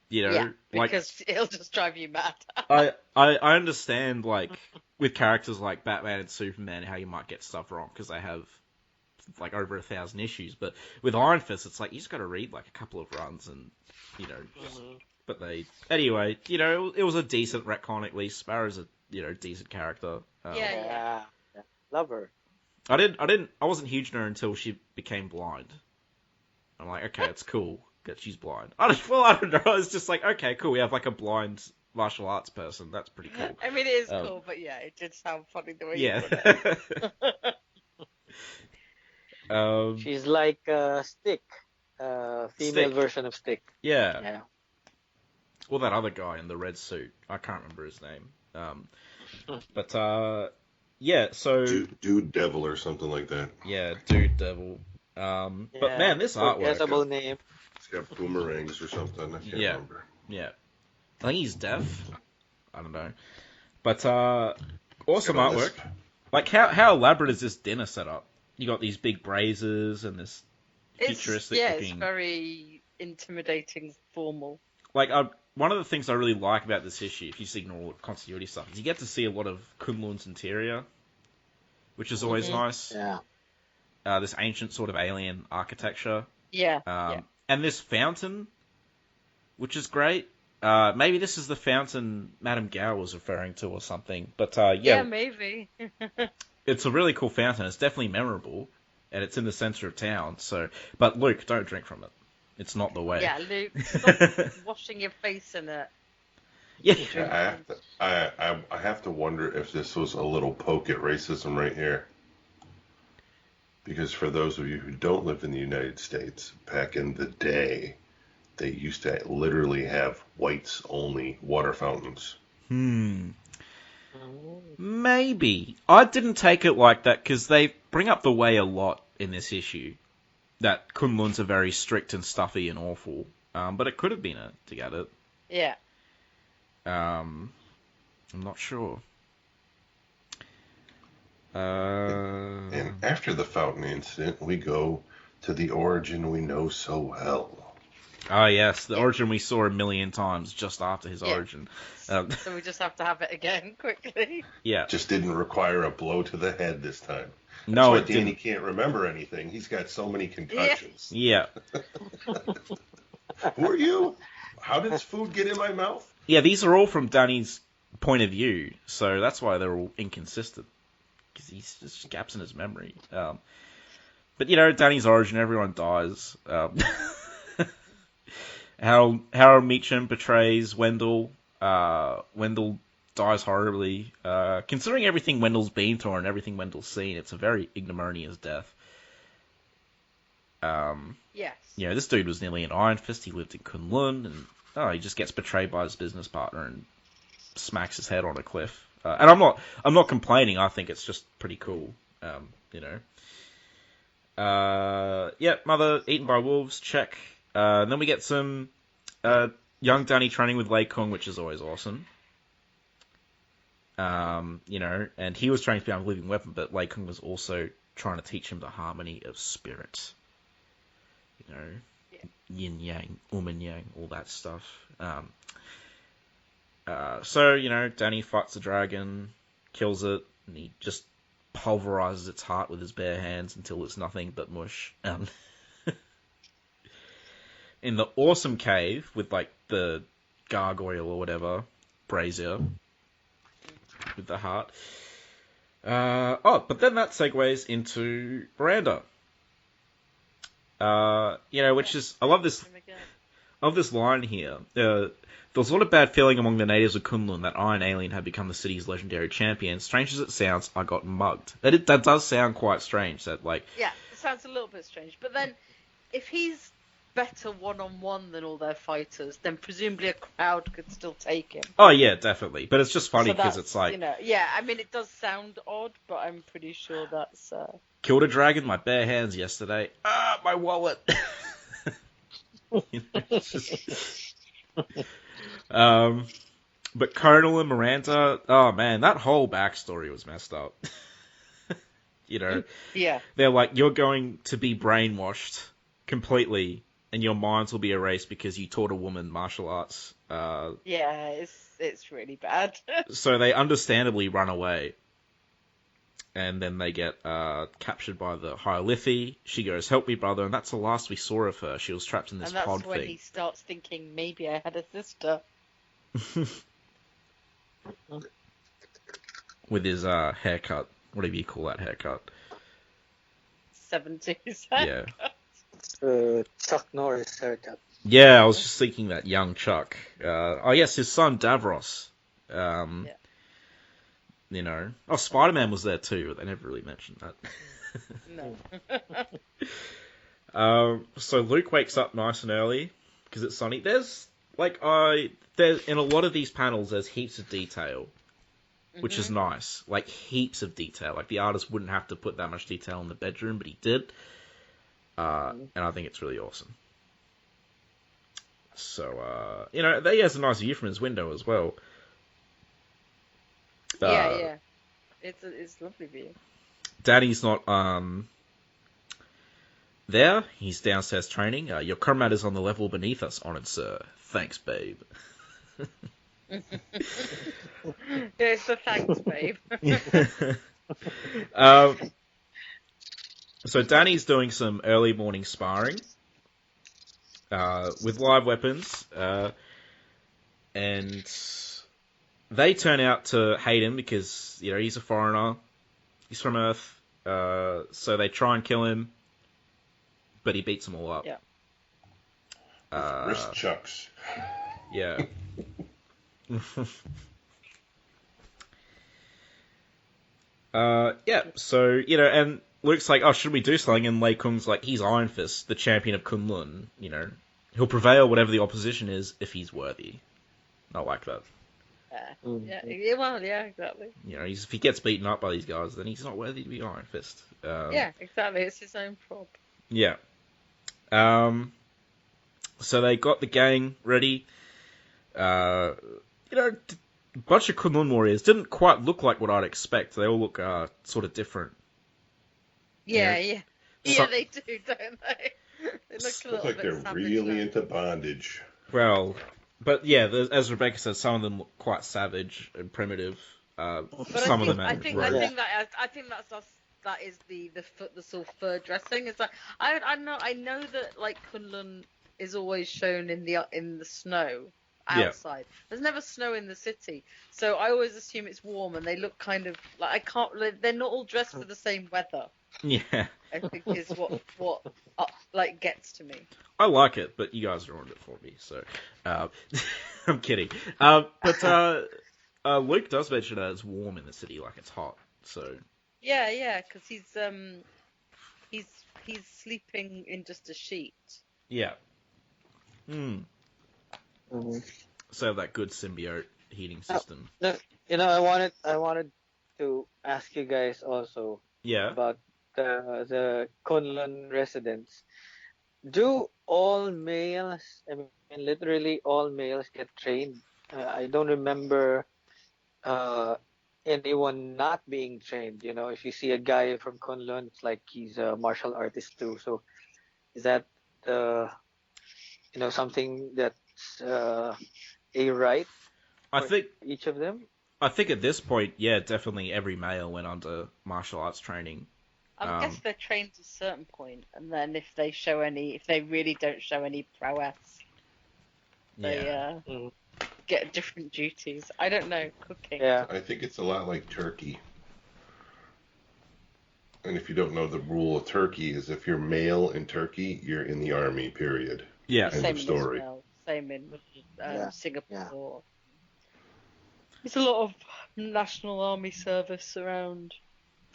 like because it'll just drive you mad. I understand like with characters like Batman and Superman how you might get stuff wrong because they have like over 1,000 issues, but with Iron Fist it's like you just got to read like a couple of runs and but anyway, it was a decent retcon at least. Sparrow's a decent character. Yeah. Love her. I wasn't huge on her until she became blind. I'm like, okay, it's cool that she's blind. I don't know. It's just like, okay, cool. We have like a blind martial arts person. That's pretty cool. I mean, it is cool, but yeah, it did sound funny the way Yeah. you put it. She's like Stick, female Stick. version of Stick. Yeah. Or that other guy in the red suit. I can't remember his name. So Dude Devil or something like that. yeah, Dude Devil. But man, this artwork. Forgettable name. It's got boomerangs or something. I can't remember. Yeah. I think he's deaf. I don't know. But awesome artwork. Like how elaborate is this dinner setup? You got these big braziers and this futuristic looking. It's very intimidating, formal. Like one of the things I really like about this issue, if you just ignore all the continuity stuff, is you get to see a lot of Kun Lun's interior, which is always nice. Yeah. This ancient sort of alien architecture. Yeah. And this fountain, which is great. Maybe this is the fountain Madame Gao was referring to or something. But Yeah, maybe. it's a really cool fountain. It's definitely memorable, and it's in the center of town. But Luke, don't drink from it. It's not the way. Yeah, Luke, stop washing your face in it. Yeah. I have to wonder if this was a little poke at racism right here. Because for those of you who don't live in the United States, back in the day, they used to literally have whites-only water fountains. Maybe. I didn't take it like that because they bring up the way a lot in this issue. That Kun Lun's are very strict and stuffy and awful. But it could have been to get it. Yeah. I'm not sure. And after the fountain incident, we go to the origin we know so well. Oh, yes, the origin we saw a million times just after his origin. So we just have to have it again quickly. Yeah. Just didn't require a blow to the head this time. No, That's it why Dany didn't. can't remember anything. He's got so many concussions. Yeah. Who are you? How did this food get in my mouth? Yeah, these are all from Dany's point of view, so that's why they're all inconsistent. Because he's just gaps in his memory. But, Dany's origin, everyone dies. Harold Meacham betrays Wendell. Wendell dies horribly. Considering everything Wendell's been through and everything Wendell's seen, it's a very ignominious death. Yes. This dude was nearly an Iron Fist. He lived in Kun Lun, and he just gets betrayed by his business partner and smacks his head on a cliff. And I'm not complaining. I think it's just pretty cool. Mother eaten by wolves. Check. And then we get some young Dany training with Lei Kung, which is always awesome. And he was training to become a living weapon, but Lei Kung was also trying to teach him the harmony of spirit. Yin yang, and yang, all that stuff. Dany fights the dragon, kills it, and he just pulverizes its heart with his bare hands until it's nothing but mush. In the awesome cave with the gargoyle or whatever brazier with the heart. But then that segues into Miranda. which is I love this. Of this line here, there was a lot of bad feeling among the natives of Kun Lun that Iron Alien had become the city's legendary champion. Strange as it sounds, I got mugged. That does sound quite strange. That yeah, it sounds a little bit strange. But then, if he's better one-on-one than all their fighters, then presumably a crowd could still take him. Oh yeah, definitely. But it's just funny because it's like, yeah. I mean, it does sound odd, but I'm pretty sure that's. Killed a dragon, my bare hands yesterday. Ah, my wallet. But Colonel and Miranda, oh man, that whole backstory was messed up. Yeah. They're like, you're going to be brainwashed completely, and your minds will be erased because you taught a woman martial arts. Yeah, it's really bad. So they understandably run away. And then they get captured by the Hieroglyphy. She goes, help me, brother. And that's the last we saw of her. She was trapped in this pod thing. And that's when he starts thinking, maybe I had a sister. With his haircut. Whatever you call that haircut. 70s haircut. Chuck Norris haircut. Yeah, I was just thinking that young Chuck. Yes, his son, Davros. Yeah. Oh, Spider-Man was there too, but they never really mentioned that. No. So Luke wakes up nice and early because it's sunny. There's in a lot of these panels, there's heaps of detail, which is nice. Like heaps of detail. Like the artist wouldn't have to put that much detail in the bedroom, but he did. And I think it's really awesome. So he has a nice view from his window as well. Yeah. It's a lovely view. Dany's not there. He's downstairs training. Your comrade is on the level beneath us, honored sir. Thanks, babe. It's a thanks, babe. So Dany's doing some early morning sparring with live weapons, and they turn out to hate him because, he's a foreigner. He's from Earth. So they try and kill him. But he beats them all up. Yeah. Wrist chucks. Yeah. So, and Luke's like, oh, should we do something? And Lei Kung's like, he's Iron Fist, the champion of Kun Lun. He'll prevail whatever the opposition is if he's worthy. I like that. Yeah, well, yeah, exactly. If he gets beaten up by these guys, then he's not worthy to be Iron Fist. Yeah, exactly. It's his own prop. Yeah. So they got the gang ready. A bunch of Kun Lun warriors didn't quite look like what I'd expect. They all look sort of different. Yeah. Yeah, they do, don't they? They look like they're really into bondage. Well, but yeah, as Rebecca said, some of them look quite savage and primitive. Some of them, I think that is the sort of fur dressing. It's like I know that like Kun Lun is always shown in the snow outside. Yeah. There's never snow in the city, so I always assume it's warm, and they look kind of like they're not all dressed for the same weather. Yeah, I think is what gets to me. I like it, but you guys ruined it for me, so I'm kidding. But Luke does mention that it's warm in the city, like it's hot. So yeah, because he's sleeping in just a sheet. Yeah. So that good symbiote heating system. I wanted to ask you guys also. Yeah. About the Kun Lun residents. Do all males, literally all males, get trained? I don't remember anyone not being trained. If you see a guy from Kun Lun, it's like he's a martial artist too. So is that something that's a right? I think each of them. I think at this point, yeah, definitely every male went under martial arts training. I guess they're trained to a certain point, and then if they really don't show any prowess, they get different duties. I don't know, cooking. Yeah, I think it's a lot like turkey. And if you don't know, the rule of Turkey is if you're male in Turkey, you're in the army, period. Yeah. End Same of in story. Israel, same in Yeah. Singapore. There's a lot of national army service around.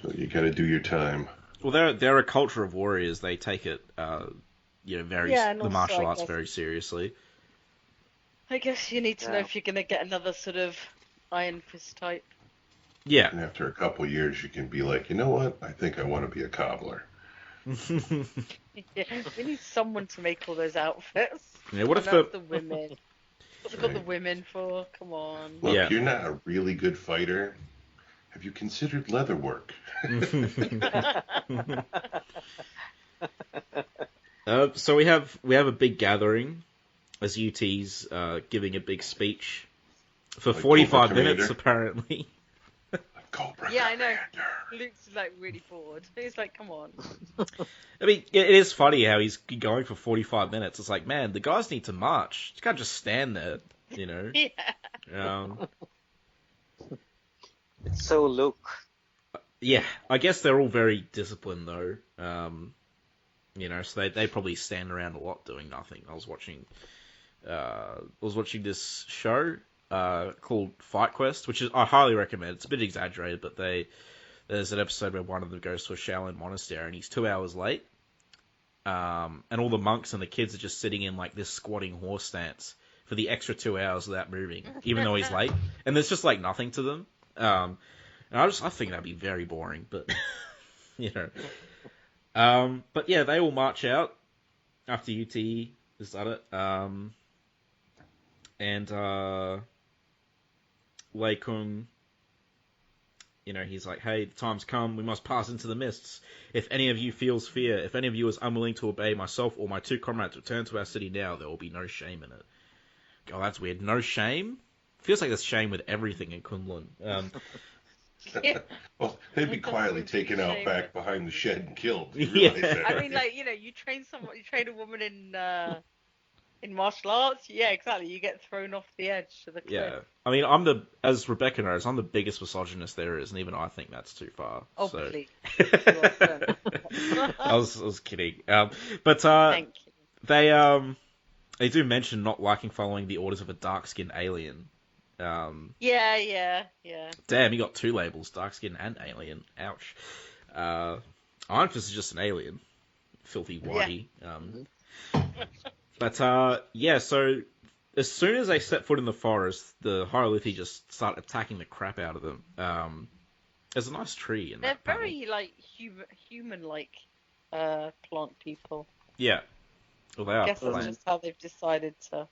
So you got to do your time. Well, they're a culture of warriors. They take it, very And the also, martial I arts guess- very seriously. I guess you need to know Yeah. if you're going to get another sort of Iron Fist type. Yeah. And after a couple of years, you can be like, you know what? I think I want to be a cobbler. Yeah, we need someone to make all those outfits. Yeah, what And if that's the the women? What they got the women for? Come on. Look, Yeah. you're not a really good fighter. Have you considered leather work? So we have a big gathering as UT's giving a big speech for Like 45 Cobra minutes Commander? apparently. Cobra Yeah, I know. Commander. Luke's like really bored. He's like, come on. I mean, it is funny how he's going for 45 minutes. It's like, man, the guys need to march. You can't just stand there, you know. Yeah. It's so Luke. Yeah, I guess they're all very disciplined though. So they probably stand around a lot doing nothing. I was watching this show called Fight Quest, which I highly recommend. It's a bit exaggerated, but there's an episode where one of them goes to a Shaolin monastery and he's 2 hours late. And all the monks and the kids are just sitting in like this squatting horse stance for the extra 2 hours without moving, even though he's late. And there's just like nothing to them. And I think that'd be very boring, but but yeah, they all march out after UT has done it. And Lei Kung, he's like, hey, the time's come, we must pass into the mists. If any of you feels fear, if any of you is unwilling to obey myself or my 2 comrades, return to our city now, there will be no shame in it. Oh, that's weird. No shame? Feels like there's shame with everything in Kun Lun. Well, they'd be quietly taken out Shame. back behind the shed and killed. You Yeah. realize that, I right? mean, like, you train a woman in martial arts. Yeah, exactly. You get thrown off the edge to the cliff. Yeah. I mean, as Rebecca knows, I'm the biggest misogynist there is, and even I think that's too far. Oh, so. please. I was kidding. But Thank you. they do mention not liking following the orders of a dark-skinned alien. Yeah. Damn, you got 2 labels, dark-skinned and alien. Ouch. Iron Fist is just an alien. Filthy whitey. But yeah, so as soon as they set foot in the forest, the Hierolithi just start attacking the crap out of them. There's a nice tree in They're that panel. very, like, human-like plant people. Yeah. Well, they I are guess that's plant. just how they've decided to...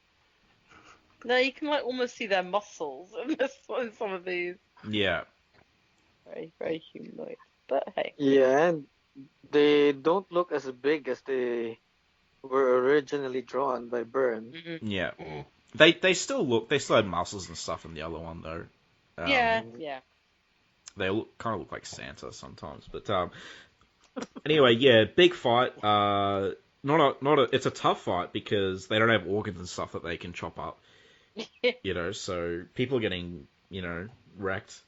No, you can, like, almost see their muscles in some of these. Yeah. Very, very humanoid. But hey. Yeah, and they don't look as big as they were originally drawn by Byrne. Mm-hmm. Yeah. Mm. They still have muscles and stuff in the other one though. Yeah. They kind of look like Santa sometimes, but anyway, yeah, big fight. It's a tough fight because they don't have organs and stuff that they can chop up. So people are getting wrecked.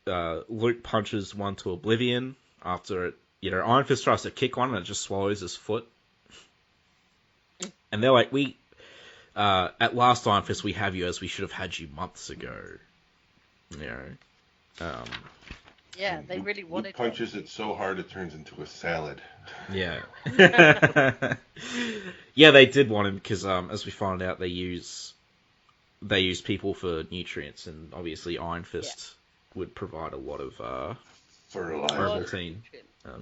Luke punches one to oblivion after it. Iron Fist tries to kick one and it just swallows his foot. And they're like, at last Iron Fist, we have you as we should have had you months ago. Yeah, they really Luke wanted punches it so hard it turns into a salad. Yeah. Yeah, they did want him because, as we find out, they use people for nutrients, and obviously Iron Fist would provide a lot of Fertilizer. protein.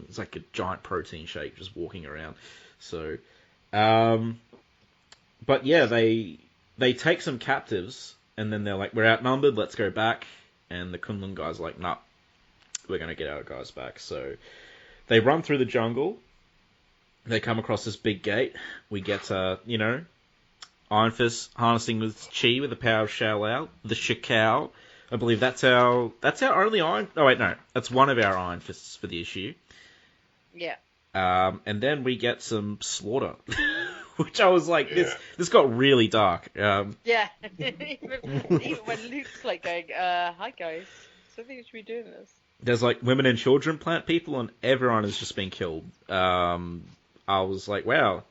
It's like a giant protein shake just walking around. So, but yeah, they take some captives, and then they're like, we're outnumbered, let's go back. And the Kun Lun guys are like, nah, we're going to get our guys back. So they run through the jungle. They come across this big gate. We get, Iron Fist harnessing with chi with the power of Shao-Lao, the Shikao. I believe that's our only Iron... Oh, wait, no. That's one of our Iron Fists for the issue. Yeah. And then we get some slaughter. Which I was like, this got really dark. Yeah. even when Luke's like going, hi guys, so I think we should be doing this. there's like women and children plant people, and everyone has just been killed. I was like, wow.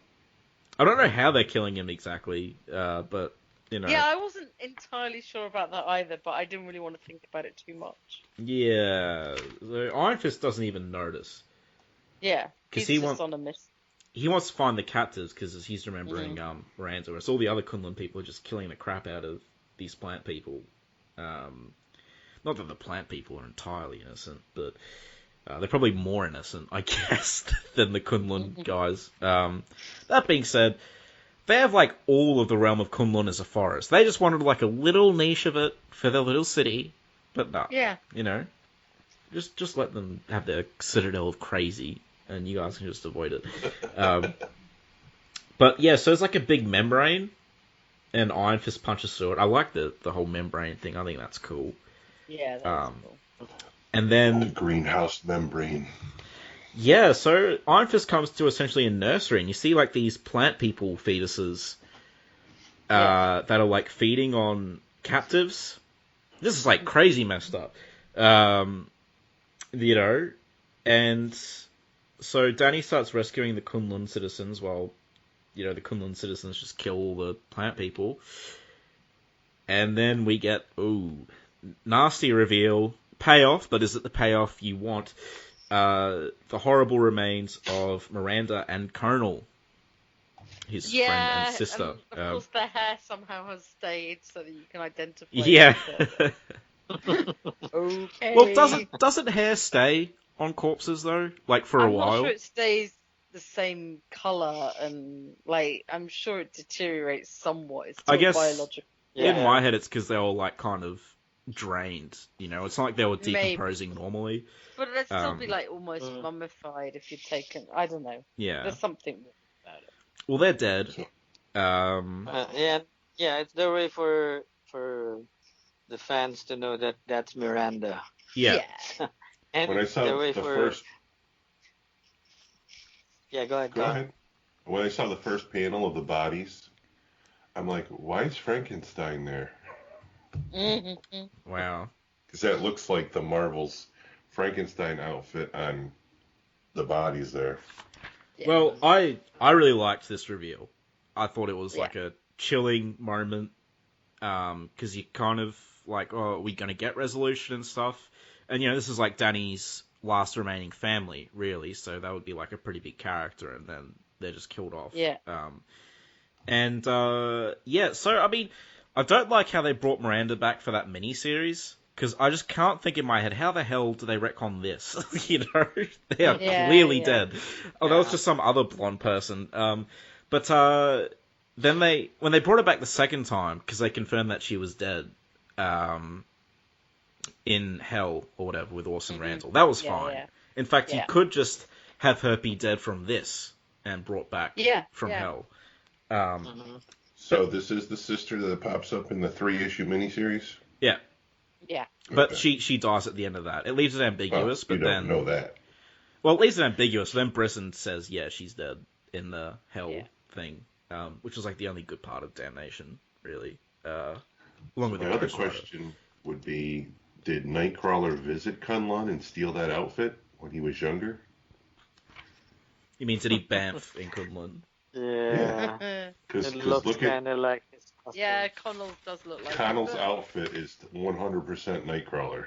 I don't know how they're killing him exactly, but you know. Yeah, I wasn't entirely sure about that either, but I didn't really want to think about it too much. Yeah, so Iron Fist doesn't even notice. Yeah, he's just on a miss. He wants to find the captors because he's remembering Miranda, whereas all the other Kun Lun people are just killing the crap out of these plant people. Not that the plant people are entirely innocent, but they're probably more innocent, I guess, than the Kun Lun guys. That being said, they have like all of the realm of Kun Lun as a forest. They just wanted like a little niche of it for their little city, but no. Yeah. You know, just let them have their citadel of crazy, and you guys can just avoid it. But yeah, so it's like a big membrane, and Iron Fist punches through it. I like the whole membrane thing. I think that's cool. Yeah, that's cool. And then the greenhouse membrane. Yeah, so Iron Fist comes to essentially a nursery, and you see like these plant people fetuses that are like feeding on captives. This is like crazy messed up, you know. And so Dany starts rescuing the Kun Lun citizens while, you know, the Kun Lun citizens just kill all the plant people. And then we get, nasty reveal. Payoff, but is it the payoff you want? The horrible remains of Miranda and Colonel, his friend and sister. And of course, their hair somehow has stayed so that you can identify. Yeah. Okay. Well, doesn't hair stay on corpses though? Like for a while. I'm not sure it stays the same color, and like I'm sure it deteriorates somewhat. It's still I guess biological. In my head, it's because they're all like kind of drained. You know, it's not like they were decomposing normally. But it'd still be like almost mummified if you'd taken. I don't know. Yeah. There's something about it. Well, they're dead. It's their way for the fans to know that that's Miranda. Yeah. And when I saw the first. Yeah, go ahead. Go ahead. When I saw the first panel of the bodies, I'm like, why is Frankenstein there? Wow. Because that looks like the Marvel's Frankenstein outfit on the bodies there. Yeah. Well, I really liked this reveal. I thought it was like a chilling moment, because you kind of like, are we going to get resolution and stuff? And, you know, this is like Dany's last remaining family, really, so that would be like a pretty big character, and then they're just killed off. Yeah. So, I mean, I don't like how they brought Miranda back for that mini-series, because I just can't think in my head, how the hell do they retcon this? You know? They are clearly dead. Oh, that was just some other blonde person. Then when they brought her back the second time, because they confirmed that she was dead, in Hell, or whatever, with Orson Randall, that was fine. Yeah. In fact, you could just have her be dead from this, and brought back from Hell. So this is the sister that pops up in the 3-issue miniseries? Yeah. Yeah. But she dies at the end of that. It leaves it ambiguous, but you don't know that. Well, it leaves it ambiguous, then Brisson says, yeah, she's dead in the Hell thing, which was like the only good part of Damnation, really. Along with my other question would be, did Nightcrawler visit Kun Lun and steal that outfit when he was younger? You mean, did he bamf in Kun Lun? Yeah. Because looks kind of like his costume. Yeah, Connell does look like Connell's outfit is 100% Nightcrawler.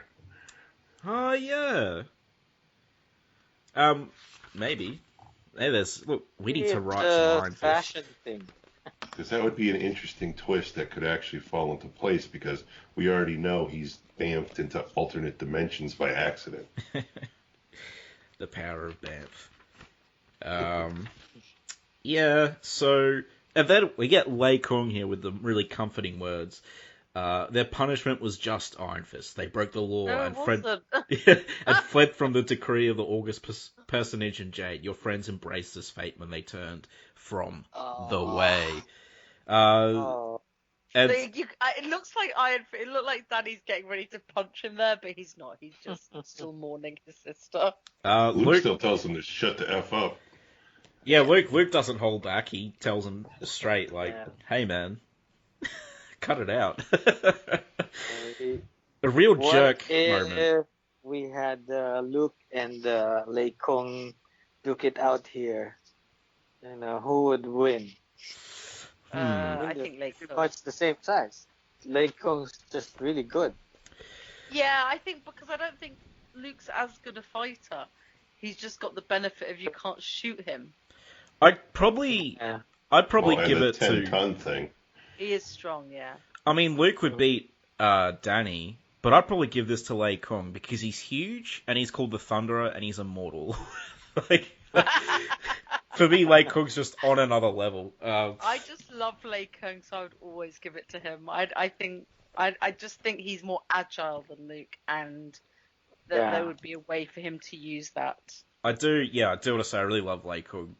Oh, yeah. Maybe. Hey, we need to write some Iron Fist. Fashion thing. Because that would be an interesting twist that could actually fall into place, because we already know he's bamfed into alternate dimensions by accident. The power of Bamf. Yeah, so... And then we get Lei Kung here with the really comforting words. Their punishment was just Iron Fist. They broke the law and fled from the decree of the August personage and Jade. Your friends embraced this fate when they turned from the way. And it looks like it looked like Danny's getting ready to punch him there, but he's not. He's just still mourning his sister. Luke still tells him to shut the F up. Yeah, Luke doesn't hold back. He tells him straight, like, hey, man, cut it out. A real jerk moment. we had Luke and Lei Kong duke it out here, who would win? I they're think Lake pretty Kong. much the same size. Lei Kong's just really good. Yeah, I think because I don't think Luke's as good a fighter. He's just got the benefit of you can't shoot him. I'd probably Yeah. give and the it to. 10-ton thing. He is strong, yeah. I mean, Luke would beat Dany, but I'd probably give this to Lei Kung because he's huge and he's called the Thunderer and he's immortal. Like, for me, Lei Kung's just on another level. I just love Lei Kung, so I would always give it to him. I just think he's more agile than Luke, and that there would be a way for him to use that. I do want to say I really love Lei Kung.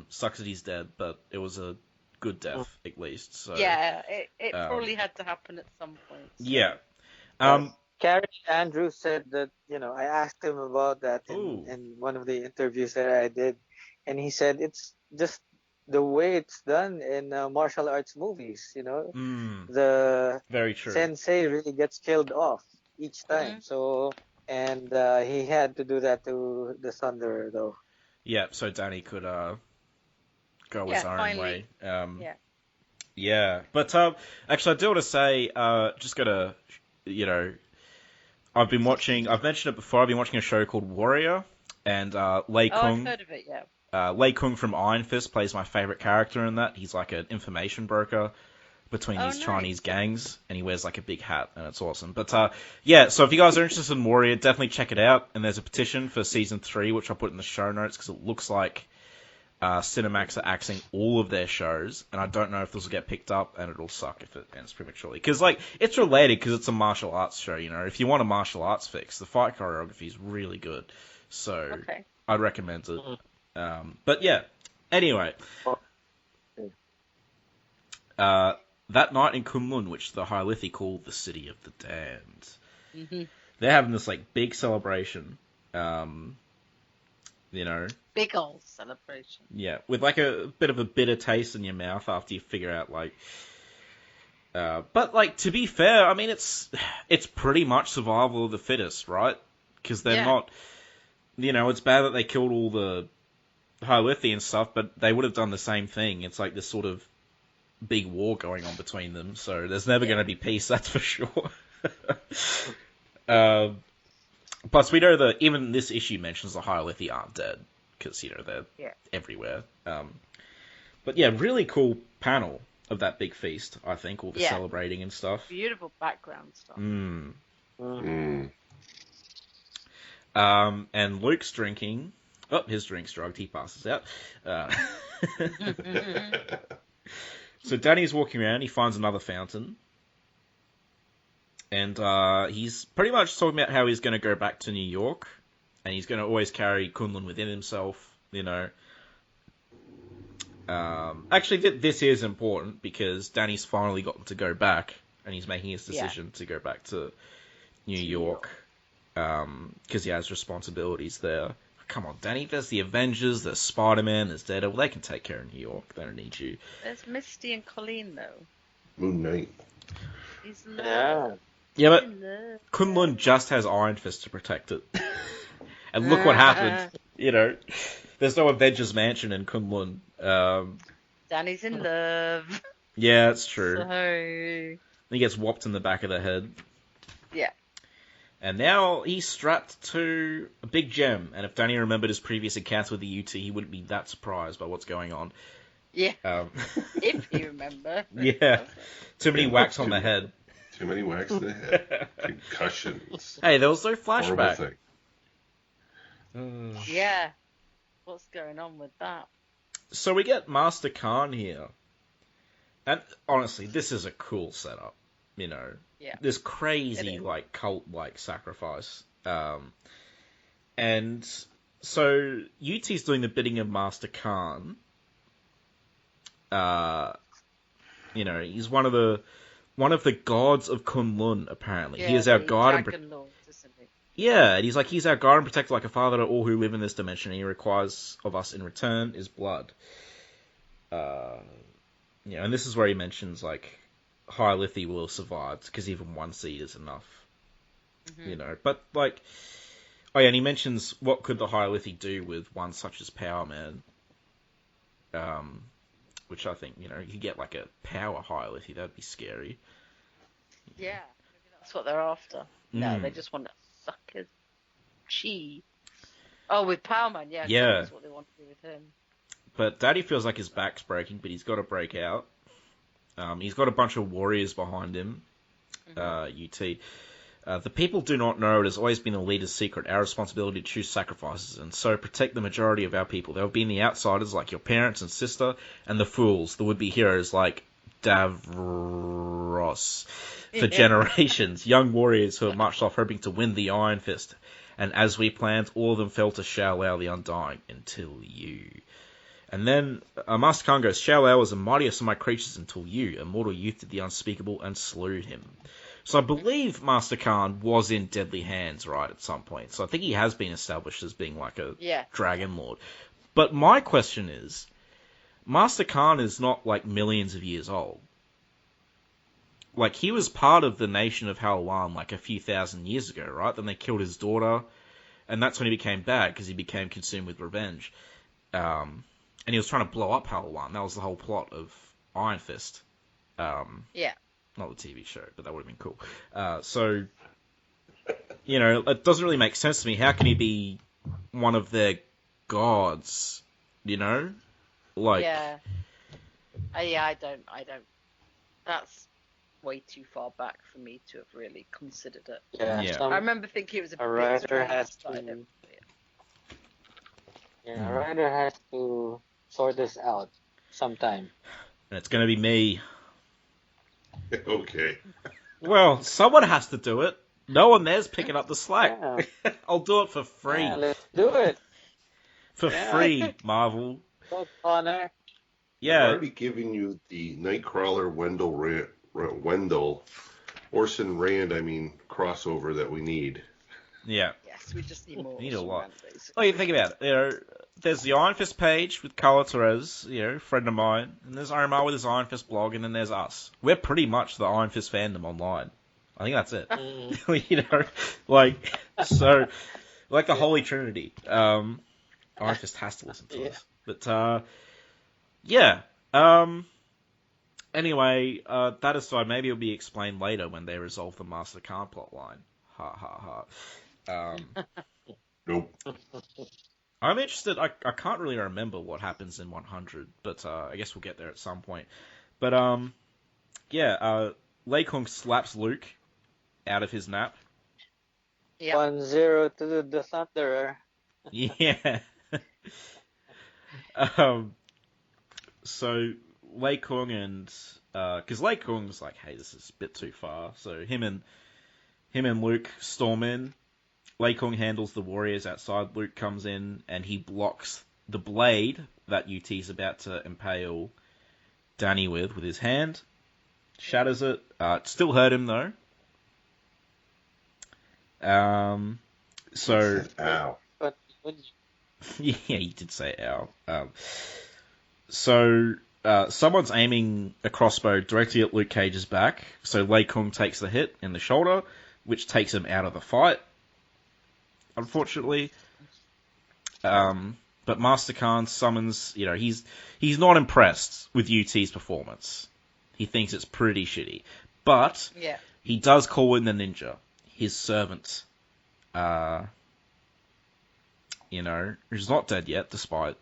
Sucks that he's dead, but it was a good death at least. So yeah, it probably had to happen at some point. So. Yeah. Carrie Andrews said that, I asked him about that in one of the interviews that I did, and he said it's just the way it's done in martial arts movies, The very true. sensei really gets killed off each time. So, and he had to do that to the Thunderer, though. Yeah, so Dany could go his own way. Yeah, but actually, I do want to say, just gotta, I've mentioned it before. I've been watching a show called Warrior, and Lei Kung. I've heard of it, yeah. Lei Kung from Iron Fist plays my favorite character in that. He's like an information broker between these Chinese gangs, and he wears like a big hat, and it's awesome. But so if you guys are interested in Warrior, definitely check it out. And there's a petition for season 3, which I'll put in the show notes because it looks like Cinemax are axing all of their shows, and I don't know if this will get picked up, and it'll suck if it ends prematurely. Because it's related because it's a martial arts show. If you want a martial arts fix, the fight choreography is really good. So I'd recommend it. But yeah, anyway. That night in Kun Lun, which the High Lithi call the City of the Damned, they're having this big celebration. Big old celebration. Yeah, with a bit of a bitter taste in your mouth after you figure out but to be fair, I mean it's pretty much survival of the fittest, right? Because they're not, it's bad that they killed all the High Lithi and stuff, but they would have done the same thing. It's like this sort of big war going on between them, so there's never going to be peace, that's for sure. Plus, we know that even this issue mentions the High Lithi aren't dead, because, they're everywhere. But yeah, really cool panel of that big feast, I think, all the celebrating and stuff. Beautiful background stuff. And Luke's drinking. Oh, his drink's drugged, he passes out. So Dany's walking around, he finds another fountain. And he's pretty much talking about how he's going to go back to New York. And he's going to always carry Kun Lun within himself, Actually, this is important because Dany's finally gotten to go back. And he's making his decision to go back to New York. Because he has responsibilities there. Come on, Dany, there's the Avengers, there's Spider-Man, there's Daredevil. They can take care of New York. They don't need you. There's Misty and Colleen, though. Moon Knight. He's love. Yeah, but Kun Lun just has Iron Fist to protect it. And look what happened. There's no Avengers Mansion in Kun Lun. Dany's in love. Yeah, it's true. So... He gets whopped in the back of the head. Yeah. And now he's strapped to a big gem. And if Dany remembered his previous encounters with the UT, he wouldn't be that surprised by what's going on. Yeah. If you remember. Yeah. Too many whacks on the head. Too many whacks on the head. Concussions. Hey, there was no flashback. Yeah. What's going on with that? So we get Master Khan here. And honestly, this is a cool setup. This crazy, cult-like sacrifice. And so UT's doing the bidding of Master Khan. He's one of the gods of Kun Lun, apparently. Yeah, he is our guide and Lord, isn't he? Yeah, and he's our guard and protector, like a father to all who live in this dimension, and he requires of us in return is blood. And this is where he mentions, High Lithi will have survived, because even one seed is enough. But like, oh yeah, and he mentions what could the Hierarchy do with one such as Power Man, which I think you get like a power Hierarchy, that'd be scary. Yeah, maybe that's what they're after. No, they just want to suck his chi. Oh, with Power Man, yeah, that's what they want to do with him. But Daddy feels like his back's breaking, but he's got to break out. He's got a bunch of warriors behind him. UT. The people do not know it has always been the leader's secret, our responsibility to choose sacrifices, and so protect the majority of our people. There have been the outsiders like your parents and sister, and the fools, the would-be heroes like Davros. For generations, young warriors who have marched off hoping to win the Iron Fist. And as we planned, all of them fell to Shao Lao the Undying, until you. And then Master Khan goes, Shao Lao was the mightiest of my creatures until you, immortal youth, did the unspeakable and slew him. So I believe Master Khan was in Deadly Hands, right, at some point. So I think he has been established as being like a Dragon Lord. But my question is, Master Khan is not like millions of years old. Like, he was part of the nation of Halawan like a few thousand years ago, right? Then they killed his daughter, and that's when he became bad, because he became consumed with revenge. And he was trying to blow up Halawan. That was the whole plot of Iron Fist. Not the TV show, but that would have been cool. So, it doesn't really make sense to me. How can he be one of their gods, Like... I don't... That's way too far back for me to have really considered it. I remember thinking it was a writer has to... a writer has to sort this out sometime. And it's going to be me. Okay. Well, someone has to do it. No one there's picking up the slack. Yeah. I'll do it for free. Yeah, let's do it. For free, Marvel. Good honor. Yeah. I'm already giving you the Nightcrawler Wendell Orson Rand, crossover that we need. Yeah. Yes, we just need more. We need a lot. Oh, you think about it. There's the Iron Fist page with Carla Torres, friend of mine, and there's Omar with his Iron Fist blog, and then there's us. We're pretty much the Iron Fist fandom online. I think that's it. Like the Holy Trinity. Iron Fist has to listen to us. But, anyway, that aside, maybe it'll be explained later when they resolve the Master Khan plotline. Ha ha ha. Nope. I'm interested. I can't really remember what happens in 100, but I guess we'll get there at some point. But Lei Kung slaps Luke out of his nap. 1-0 to the Thunderer. Yeah. So Lei Kung and because Lei Kung's like, hey, this is a bit too far. So him and Luke storm in. Lei Kung handles the warriors outside. Luke comes in and he blocks the blade that UT's about to impale Dany with his hand. Shatters it. It still hurt him though. Ow. But Yeah, he did say ow. Someone's aiming a crossbow directly at Luke Cage's back. So Lei Kung takes the hit in the shoulder, which takes him out of the fight. Unfortunately, but Master Khan summons. He's not impressed with UT's performance. He thinks it's pretty shitty, but he does call in the ninja, his servant. Who's not dead yet, despite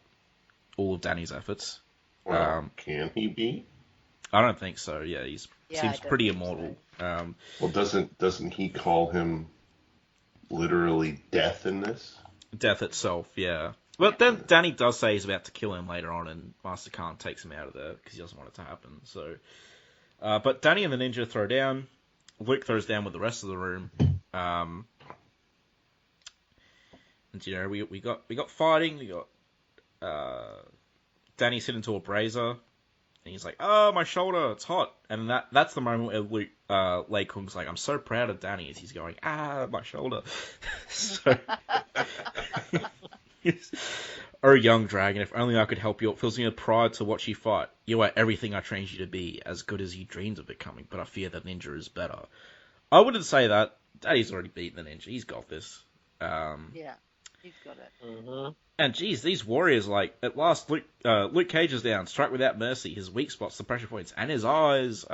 all of Dany's efforts. Well, can he be? I don't think so. Yeah, seems pretty immortal. Well, doesn't he call him literally death in this? Death itself, yeah. But then Dany does say he's about to kill him later on, and Master Khan takes him out of there because he doesn't want it to happen. So, but Dany and the ninja throw down. Luke throws down with the rest of the room. And we got fighting. We got Dany sitting into a brazier, and he's like, "Oh, my shoulder, it's hot." And that's the moment where Lei Kung's like, "I'm so proud of Dany," as he's going, "Ah, my shoulder." So, oh, young dragon, if only I could help you. It fills me with pride to watch you fight. You are everything I trained you to be, as good as you dreamed of becoming. But I fear the ninja is better. I wouldn't say that. Daddy's already beaten the ninja. He's got this. Yeah, he's got it. Mm-hmm. And geez, these warriors, like, at last, Luke Cage is down, strike without mercy, his weak spots, the pressure points, and his eyes.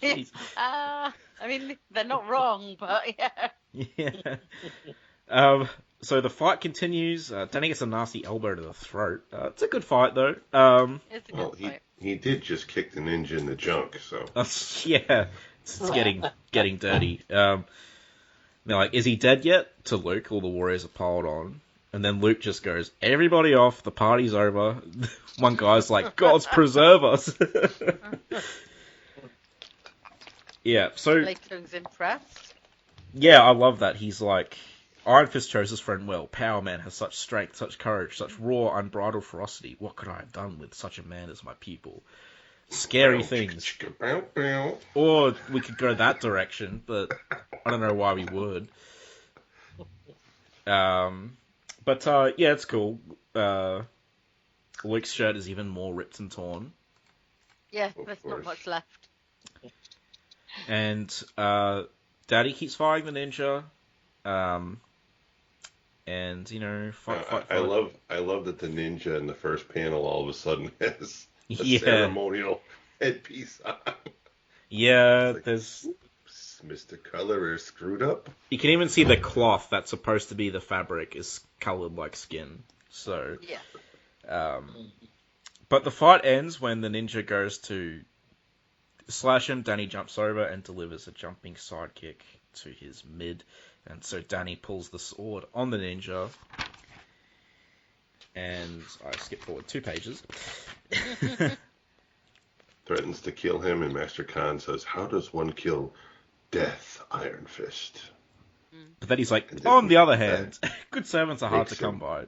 Jeez. I mean, they're not wrong, but yeah. Yeah. So the fight continues. Dany gets a nasty elbow to the throat. It's a good fight, though. It's a good fight. He did just kick the ninja in the junk, so. Yeah, it's getting dirty. They're like, is he dead yet? To Luke, all the warriors are piled on. And then Luke just goes, everybody off, the party's over. One guy's like, God's preserve us. Yeah, so... Layton's impressed. Yeah, I love that. He's like, Iron Fist chose his friend well. Power Man has such strength, such courage, such raw, unbridled ferocity. What could I have done with such a man as my pupil? Scary things. Or we could go that direction, but I don't know why we would. But yeah, it's cool. Luke's shirt is even more ripped and torn. Yeah, there's not much left. And Daddy keeps firing the ninja. And, you know, fight. I love that the ninja in the first panel all of a sudden has a Yeah. ceremonial headpiece on. Yeah, Like, there's... Oops, Mr. Colour is screwed up. You can even see the cloth that's supposed to be the fabric is colored like skin. So... Yeah. But the fight ends when the ninja goes to slash him. Dany jumps over and delivers a jumping sidekick to his mid. And so Dany pulls the sword on the ninja. And I skip forward 2 pages. Threatens to kill him, and Master Khan says, "How does one kill Death, Iron Fist?" But then he's like, And on the other that hand, good servants are hard to makes come him by.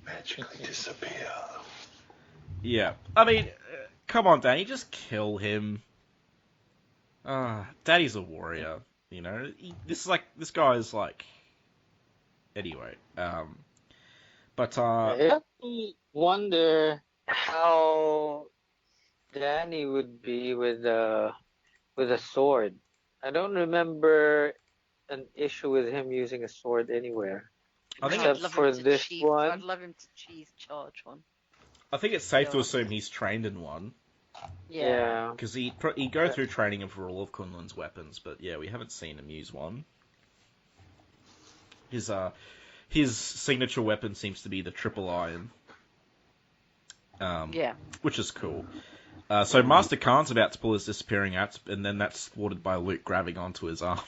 magically disappear. Yeah. I mean, come on, Dany, just kill him. Daddy's a warrior, you know? This guy is like... Anyway, but, I have to wonder how Dany would be with a sword. I don't remember an issue with him using a sword anywhere. I think I'd Except love for him to this cheese. one. I'd love him to cheese charge one. I think it's safe to Yeah. assume he's trained in one. Yeah. Because he'd go through training him for all of Kun Lun's weapons, but yeah, we haven't seen him use one. His signature weapon seems to be the triple iron. Yeah. Which is cool. So Master Khan's about to pull his disappearing axe, and then that's thwarted by Luke grabbing onto his arm.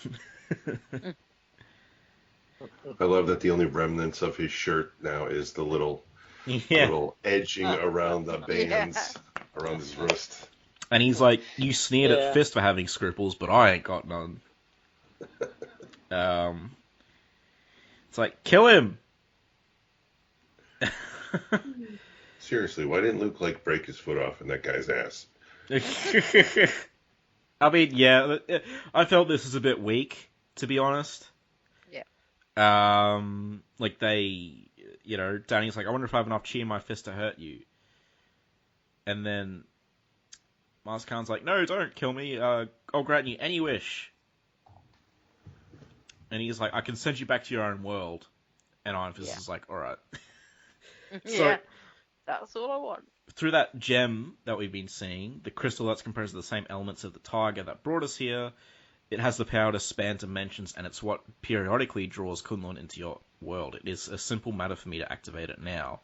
I love that the only remnants of his shirt now is the little edging around the bands around his wrist. And he's like, you sneered Yeah. at Fist for having scruples, but I ain't got none. It's like, kill him! Seriously, why didn't Luke break his foot off in that guy's ass? I mean, yeah, I felt this was a bit weak, to be honest. Yeah. Like they, you know, Dany's like, I wonder if I have enough chi in my fist to hurt you. And then Master Khan's like, no, don't kill me. I'll grant you any wish. And he's like, I can send you back to your own world. And Iron Fist is like, alright. So, Yeah. That's all I want. through that gem that we've been seeing, the crystal that's composed of the same elements of the tiger that brought us here, it has the power to span dimensions, and it's what periodically draws Kun Lun into your world. It is a simple matter for me to activate it now.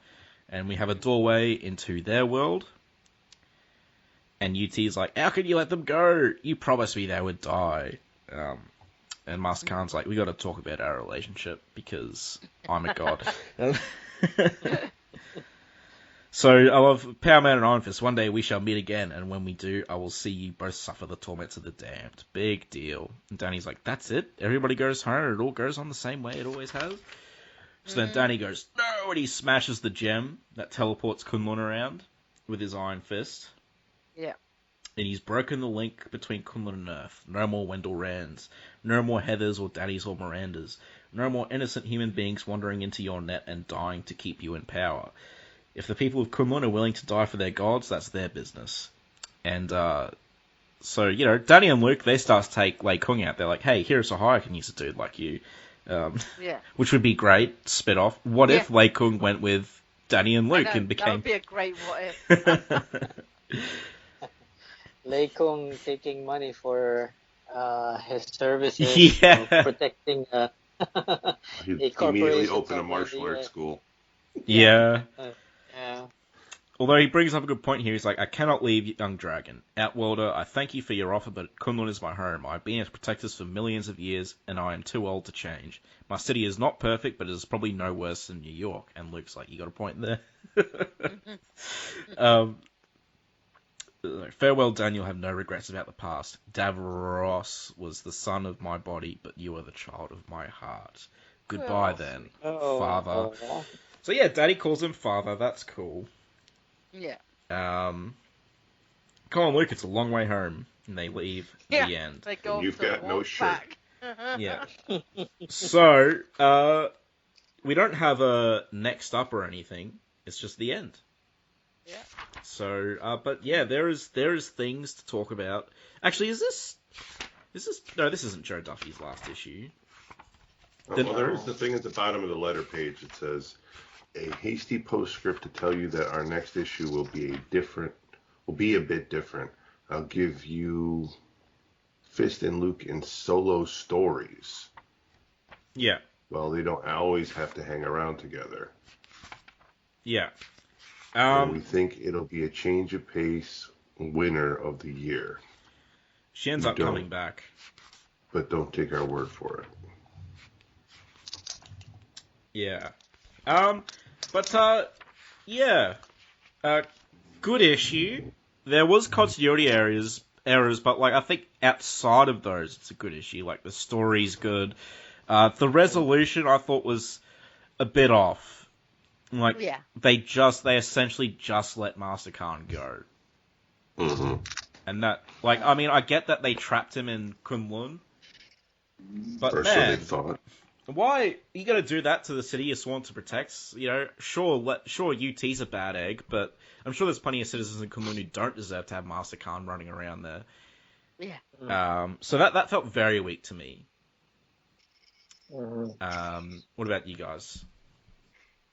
And we have a doorway into their world. And UT's like, how could you let them go? You promised me they would die. And Master Khan's like, we got to talk about our relationship because I'm a god. So I love Power Man and Iron Fist. One day we shall meet again, and when we do, I will see you both suffer the torments of the damned. Big deal. And Dany's like, that's it? Everybody goes home, and it all goes on the same way it always has? So then Dany goes, no, and he smashes the gem that teleports Kun Lun around with his Iron Fist. Yeah. And he's broken the link between Kun Lun and Earth. No more Wendell Rands. No more Heathers or Daddies or Mirandas. No more innocent human beings wandering into your net and dying to keep you in power. If the people of Kun Lun are willing to die for their gods, that's their business. And So, Dany and Luke, they start to take Lei Kung out. They're like, hey, here's a I can use a dude like you. Yeah. Which would be great, spit off. What if Lei Kung went with Dany and Luke and became... That would be a great what if. Lei Kung taking money for his services, protecting a He'd corporation. immediately open a martial arts school. Yeah. Yeah. Although he brings up a good point here. He's like, I cannot leave Young Dragon. Outworlder, I thank you for your offer, but Kun Lun is my home. I've been its protectors for millions of years, and I am too old to change. My city is not perfect, but it is probably no worse than New York. And Luke's like, you got a point there. Farewell, Daniel. Have no regrets about the past. Davros was the son of my body, but you are the child of my heart. Goodbye, then, father. So yeah, Daddy calls him father. That's cool. Yeah. Come on, Luke. It's a long way home, and they leave at the end. They go You've got no shirt. Yeah. So, we don't have a next up or anything. It's just the end. Yeah. So, but yeah, there is things to talk about. Actually, is this? No, this isn't Joe Duffy's last issue. Well, there is the thing at the bottom of the letter page. It says, "A hasty postscript to tell you that our next issue will be a bit different. I'll give you Fist and Luke in solo stories." Yeah. Well, they don't always have to hang around together. Yeah. And we think it'll be a change of pace winner of the year. She ends up coming back. But don't take our word for it. Yeah. Good issue. There was continuity errors, but I think outside of those, it's a good issue. Like, the story's good. The resolution I thought was a bit off. Like, they essentially just let Master Khan go. Mm-hmm. And that, I get that they trapped him in Kun Lun. But or man, so they thought. Why are you gonna do that to the city you're sworn to protect? Sure, UT's a bad egg, but I'm sure there's plenty of citizens in Kun Lun who don't deserve to have Master Khan running around there. Yeah. So that felt very weak to me. Mm-hmm. What about you guys?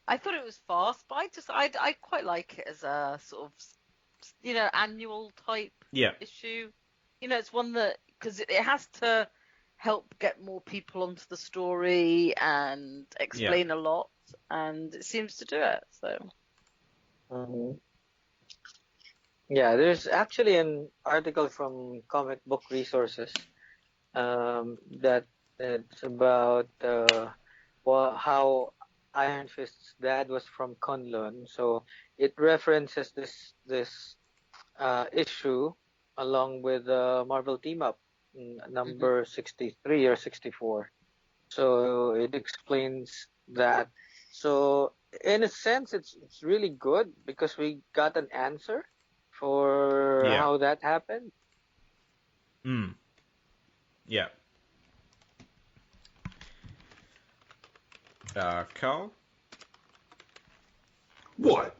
I thought it was fast, but I quite like it as a sort of, annual type issue. It's one that, because it has to help get more people onto the story and explain a lot, and it seems to do it. So. Mm-hmm. Yeah, there's actually an article from Comic Book Resources that it's about how Iron Fist's dad was from Kun Lun. So it references this issue along with Marvel Team Up number 63 or 64. So it explains that. So in a sense, it's really good because we got an answer for how that happened. Yeah. Carl? What?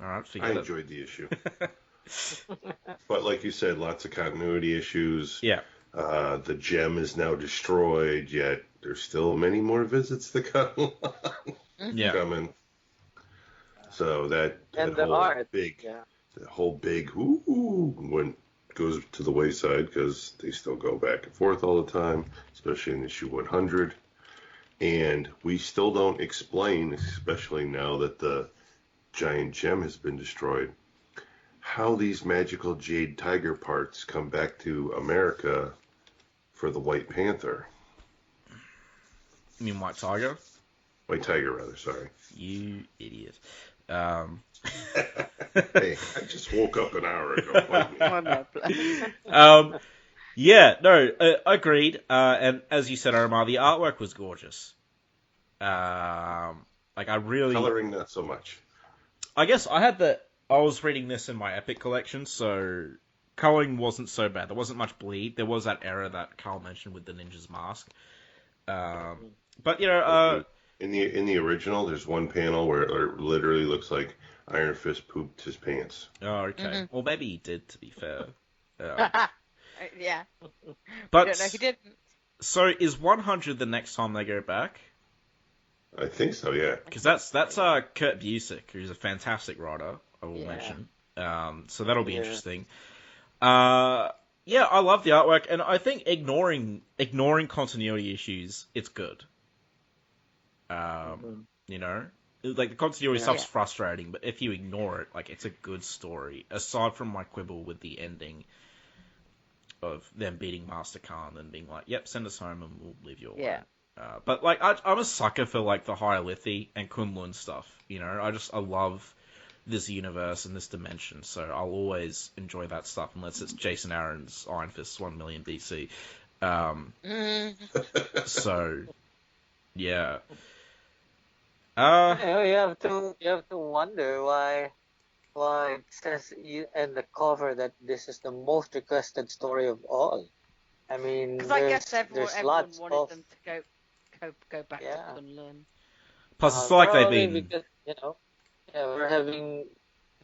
All right, I enjoyed the issue. But like you said, lots of continuity issues. Yeah. The gem is now destroyed, yet there's still many more visits to come. Coming. So that whole big goes to the wayside because they still go back and forth all the time, especially in issue 100. And we still don't explain, especially now that the giant gem has been destroyed, how these magical jade tiger parts come back to America for the White Panther. You mean White Tiger? White Tiger, rather, sorry. You idiot. Hey, I just woke up an hour ago. Agreed. And as you said, Omar, the artwork was gorgeous. I really... Coloring, not so much. I guess I was reading this in my Epic collection, so coloring wasn't so bad. There wasn't much bleed. There was that error that Carl mentioned with the ninja's mask. But in the original, there's one panel where it literally looks like Iron Fist pooped his pants. Oh, okay. Well, maybe he did, to be fair. Yeah. But We don't know. He didn't. so is 100 the next time they go back? I think so, yeah. Because that's Kurt Busiek, who's a fantastic writer. I will mention. So that'll be interesting. Yeah, I love the artwork, and I think ignoring continuity issues, it's good. You know, like the continuity stuff's frustrating, but if you ignore it, like it's a good story. Aside from my quibble with the ending of them beating Master Khan and being like, "Yep, send us home and we'll leave you alone." Yeah. But like, I'm a sucker for like the Hierlithi and Kun Lun stuff. You know, I love this universe and this dimension, so I'll always enjoy that stuff unless it's Jason Aaron's Iron Fist 1 million BC. So yeah. You have to wonder why it says in the cover that this is the most requested story of all. I mean, Because I guess everyone lots wanted of them to go back to Kun Lun. Plus, it's like they've probably been. because we're having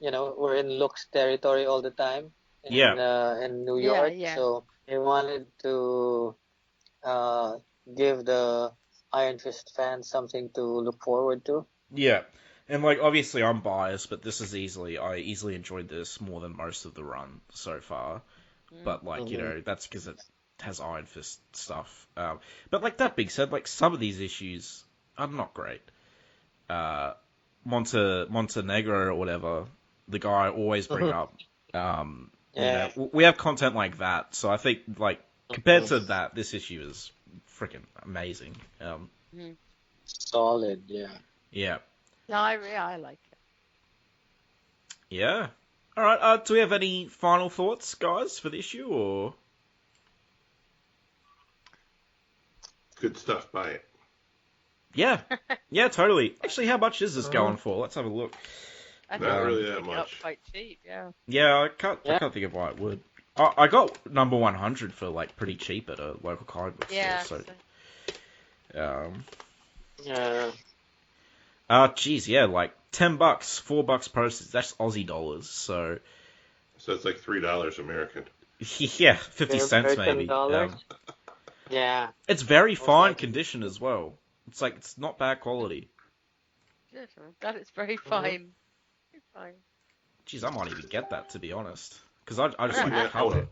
we're in Luke's territory all the time in New York, so they wanted to give the Iron Fist fans something to look forward to. Yeah, and like obviously I'm biased, but I easily enjoyed this more than most of the run so far. But like that's because it has Iron Fist stuff. But like that being said, like some of these issues are not great. Montenegro or whatever, the guy I always bring up. You know, we have content like that, so I think like compared to that, this issue is freaking amazing. Solid, yeah. Yeah. No, I like it. Yeah. All right. Do we have any final thoughts, guys, for the issue, or? Good stuff. Buy it. Yeah. Yeah, totally. Actually, how much is this going for? Let's have a look. I Not think really it's that picking up much. quite cheap, yeah. Yeah, I can't think of why it would. I got number 100 for like pretty cheap at a local comic book store. So. Geez, yeah, like $10, $4 postage. That's Aussie dollars. So it's like $3 American. Yeah, 50 cents maybe. Yeah. It's very fine condition as well. It's like it's not bad quality. Good. I'm glad it's very fine. Very fine. Jeez, I might even get that, to be honest, because I just like the cover.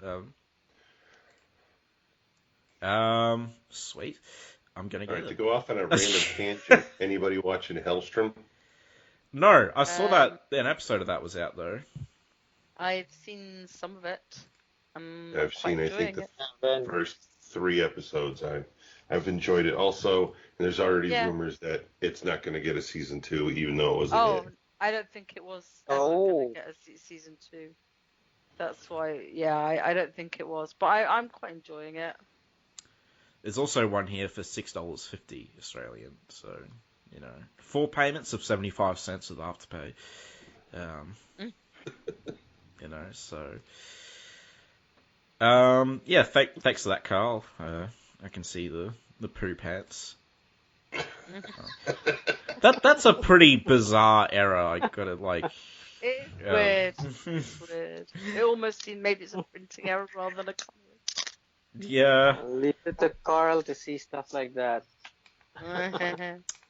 Sweet. I'm gonna get it. To go off on a random tangent. Anybody watching Hellstrom? No, I saw that an episode of that was out though. I've seen some of it. I've seen, I think, the first 3 episodes. I've enjoyed it. Also, there's already rumors that it's not going to get a season 2, even though it was a hit. I don't think it was going to get a season 2. That's why, I don't think it was. But I'm quite enjoying it. There's also one here for $6.50 Australian. So, 4 payments of 75 cents with afterpay. So... thanks for that, Carl. I can see the poo pants. That's a pretty bizarre error. I gotta like. It's weird. It's weird. It almost seemed maybe it's a printing error rather than a colour. Yeah. Leave it to Carl to see stuff like that.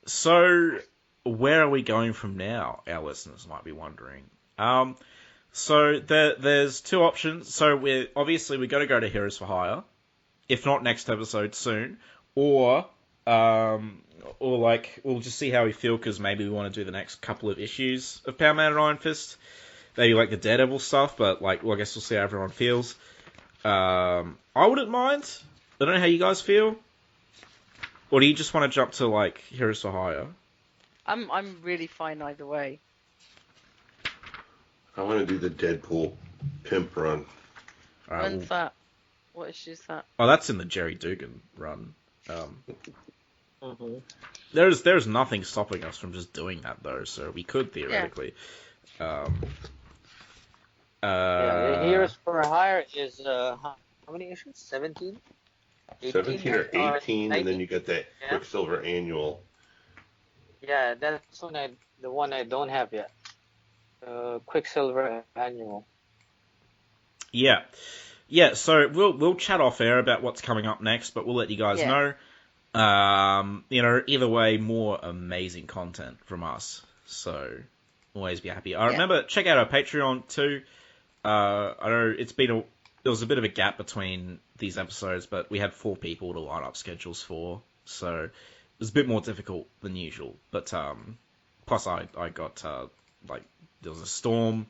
So, where are we going from now? Our listeners might be wondering. So there's 2 options. So we're got to go to Heroes for Hire, if not next episode soon, or like we'll just see how we feel because maybe we want to do the next couple of issues of Power Man and Iron Fist, maybe like the Daredevil stuff. But I guess we'll see how everyone feels. I wouldn't mind. I don't know how you guys feel, or do you just want to jump to like Heroes for Hire? I'm really fine either way. I want to do the Deadpool pimp run. When's that? What issue's that? Oh, that's in the Jerry Dugan run. There's nothing stopping us from just doing that though, so we could theoretically. The Heroes for Hire is how many issues? 17? 17 or 18, and then you get that Quicksilver annual. Yeah, that's the one I don't have yet. Quicksilver annual. Yeah, yeah, so we'll chat off air about what's coming up next, but we'll let you guys know. Either way, more amazing content from us. So always be happy. Remember, check out our Patreon too. I know there was a bit of a gap between these episodes, but we had 4 people to line up schedules for, so it was a bit more difficult than usual. But plus I got there was a storm,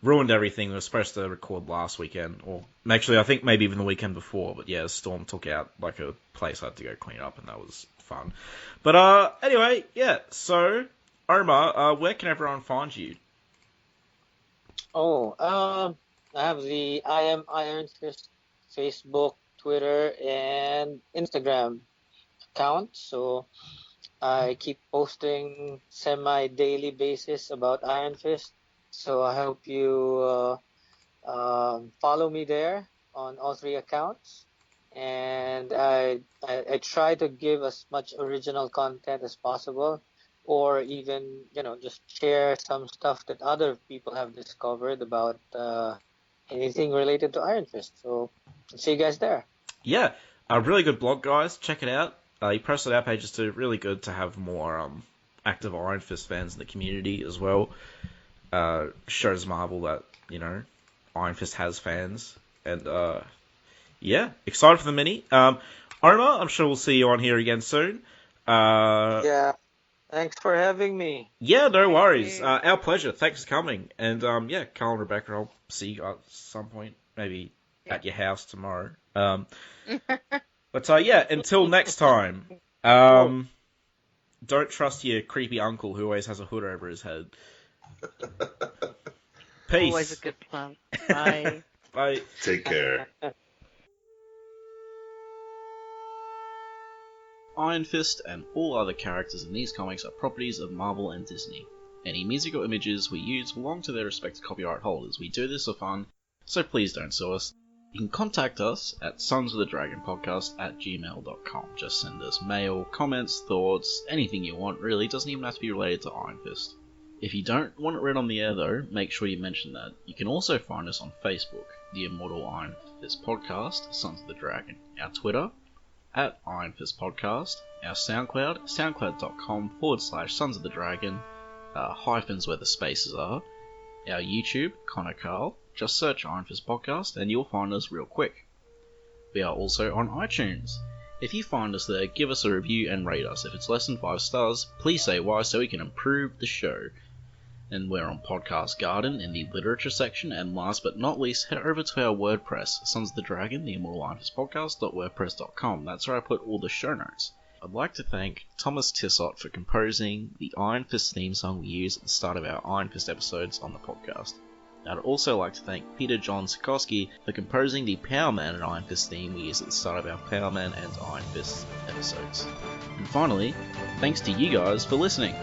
ruined everything. We were supposed to record last weekend, or actually I think maybe even the weekend before. But yeah, a storm took out like a place I had to go clean up, and that was fun. But anyway, yeah. So Omar, where can everyone find you? I have the I Am Iron Fist Facebook, Twitter, and Instagram account. So I keep posting semi-daily basis about Iron Fist. So I hope you follow me there on all 3 accounts. And I try to give as much original content as possible, or even, just share some stuff that other people have discovered about anything related to Iron Fist. So I'll see you guys there. Yeah, a really good blog, guys. Check it out. You posted our pages too. Really good to have more active Iron Fist fans in the community as well. Shows Marvel that, Iron Fist has fans. And, yeah, excited for the mini. Omar, I'm sure we'll see you on here again soon. Yeah, thanks for having me. Yeah, no worries. Our pleasure. Thanks for coming. And, yeah, Karl and Rebecca, I'll see you at some point. Maybe at your house tomorrow. But, yeah, until next time, don't trust your creepy uncle who always has a hood over his head. Peace. Always a good plan. Bye. Bye. Take care. Iron Fist and all other characters in these comics are properties of Marvel and Disney. Any music or images we use belong to their respective copyright holders. We do this for fun, so please don't sue us. You can contact us at sonsofthedragonpodcast@gmail.com. Just send us mail, comments, thoughts, anything you want really. Doesn't even have to be related to Iron Fist. If you don't want it read on the air though, make sure you mention that. You can also find us on Facebook, the Immortal Iron Fist Podcast, Sons of the Dragon. Our Twitter, at Iron Fist Podcast. Our SoundCloud, soundcloud.com/Sons of the Dragon, hyphens where the spaces are. Our YouTube, Connor Carl. Just search Iron Fist Podcast and you'll find us real quick. We are also on iTunes. If you find us there, give us a review and rate us. If it's less than 5 stars, please say why so we can improve the show. And we're on Podcast Garden in the literature section. And last but not least, head over to our WordPress, Sons of the Dragon, the Immortal Iron Fist Podcast.wordpress.com. That's where I put all the show notes. I'd like to thank Thomas Tissot for composing the Iron Fist theme song we use at the start of our Iron Fist episodes on the podcast. I'd also like to thank Peter John Sikorsky for composing the Power Man and Iron Fist theme we use at the start of our Power Man and Iron Fist episodes. And finally, thanks to you guys for listening.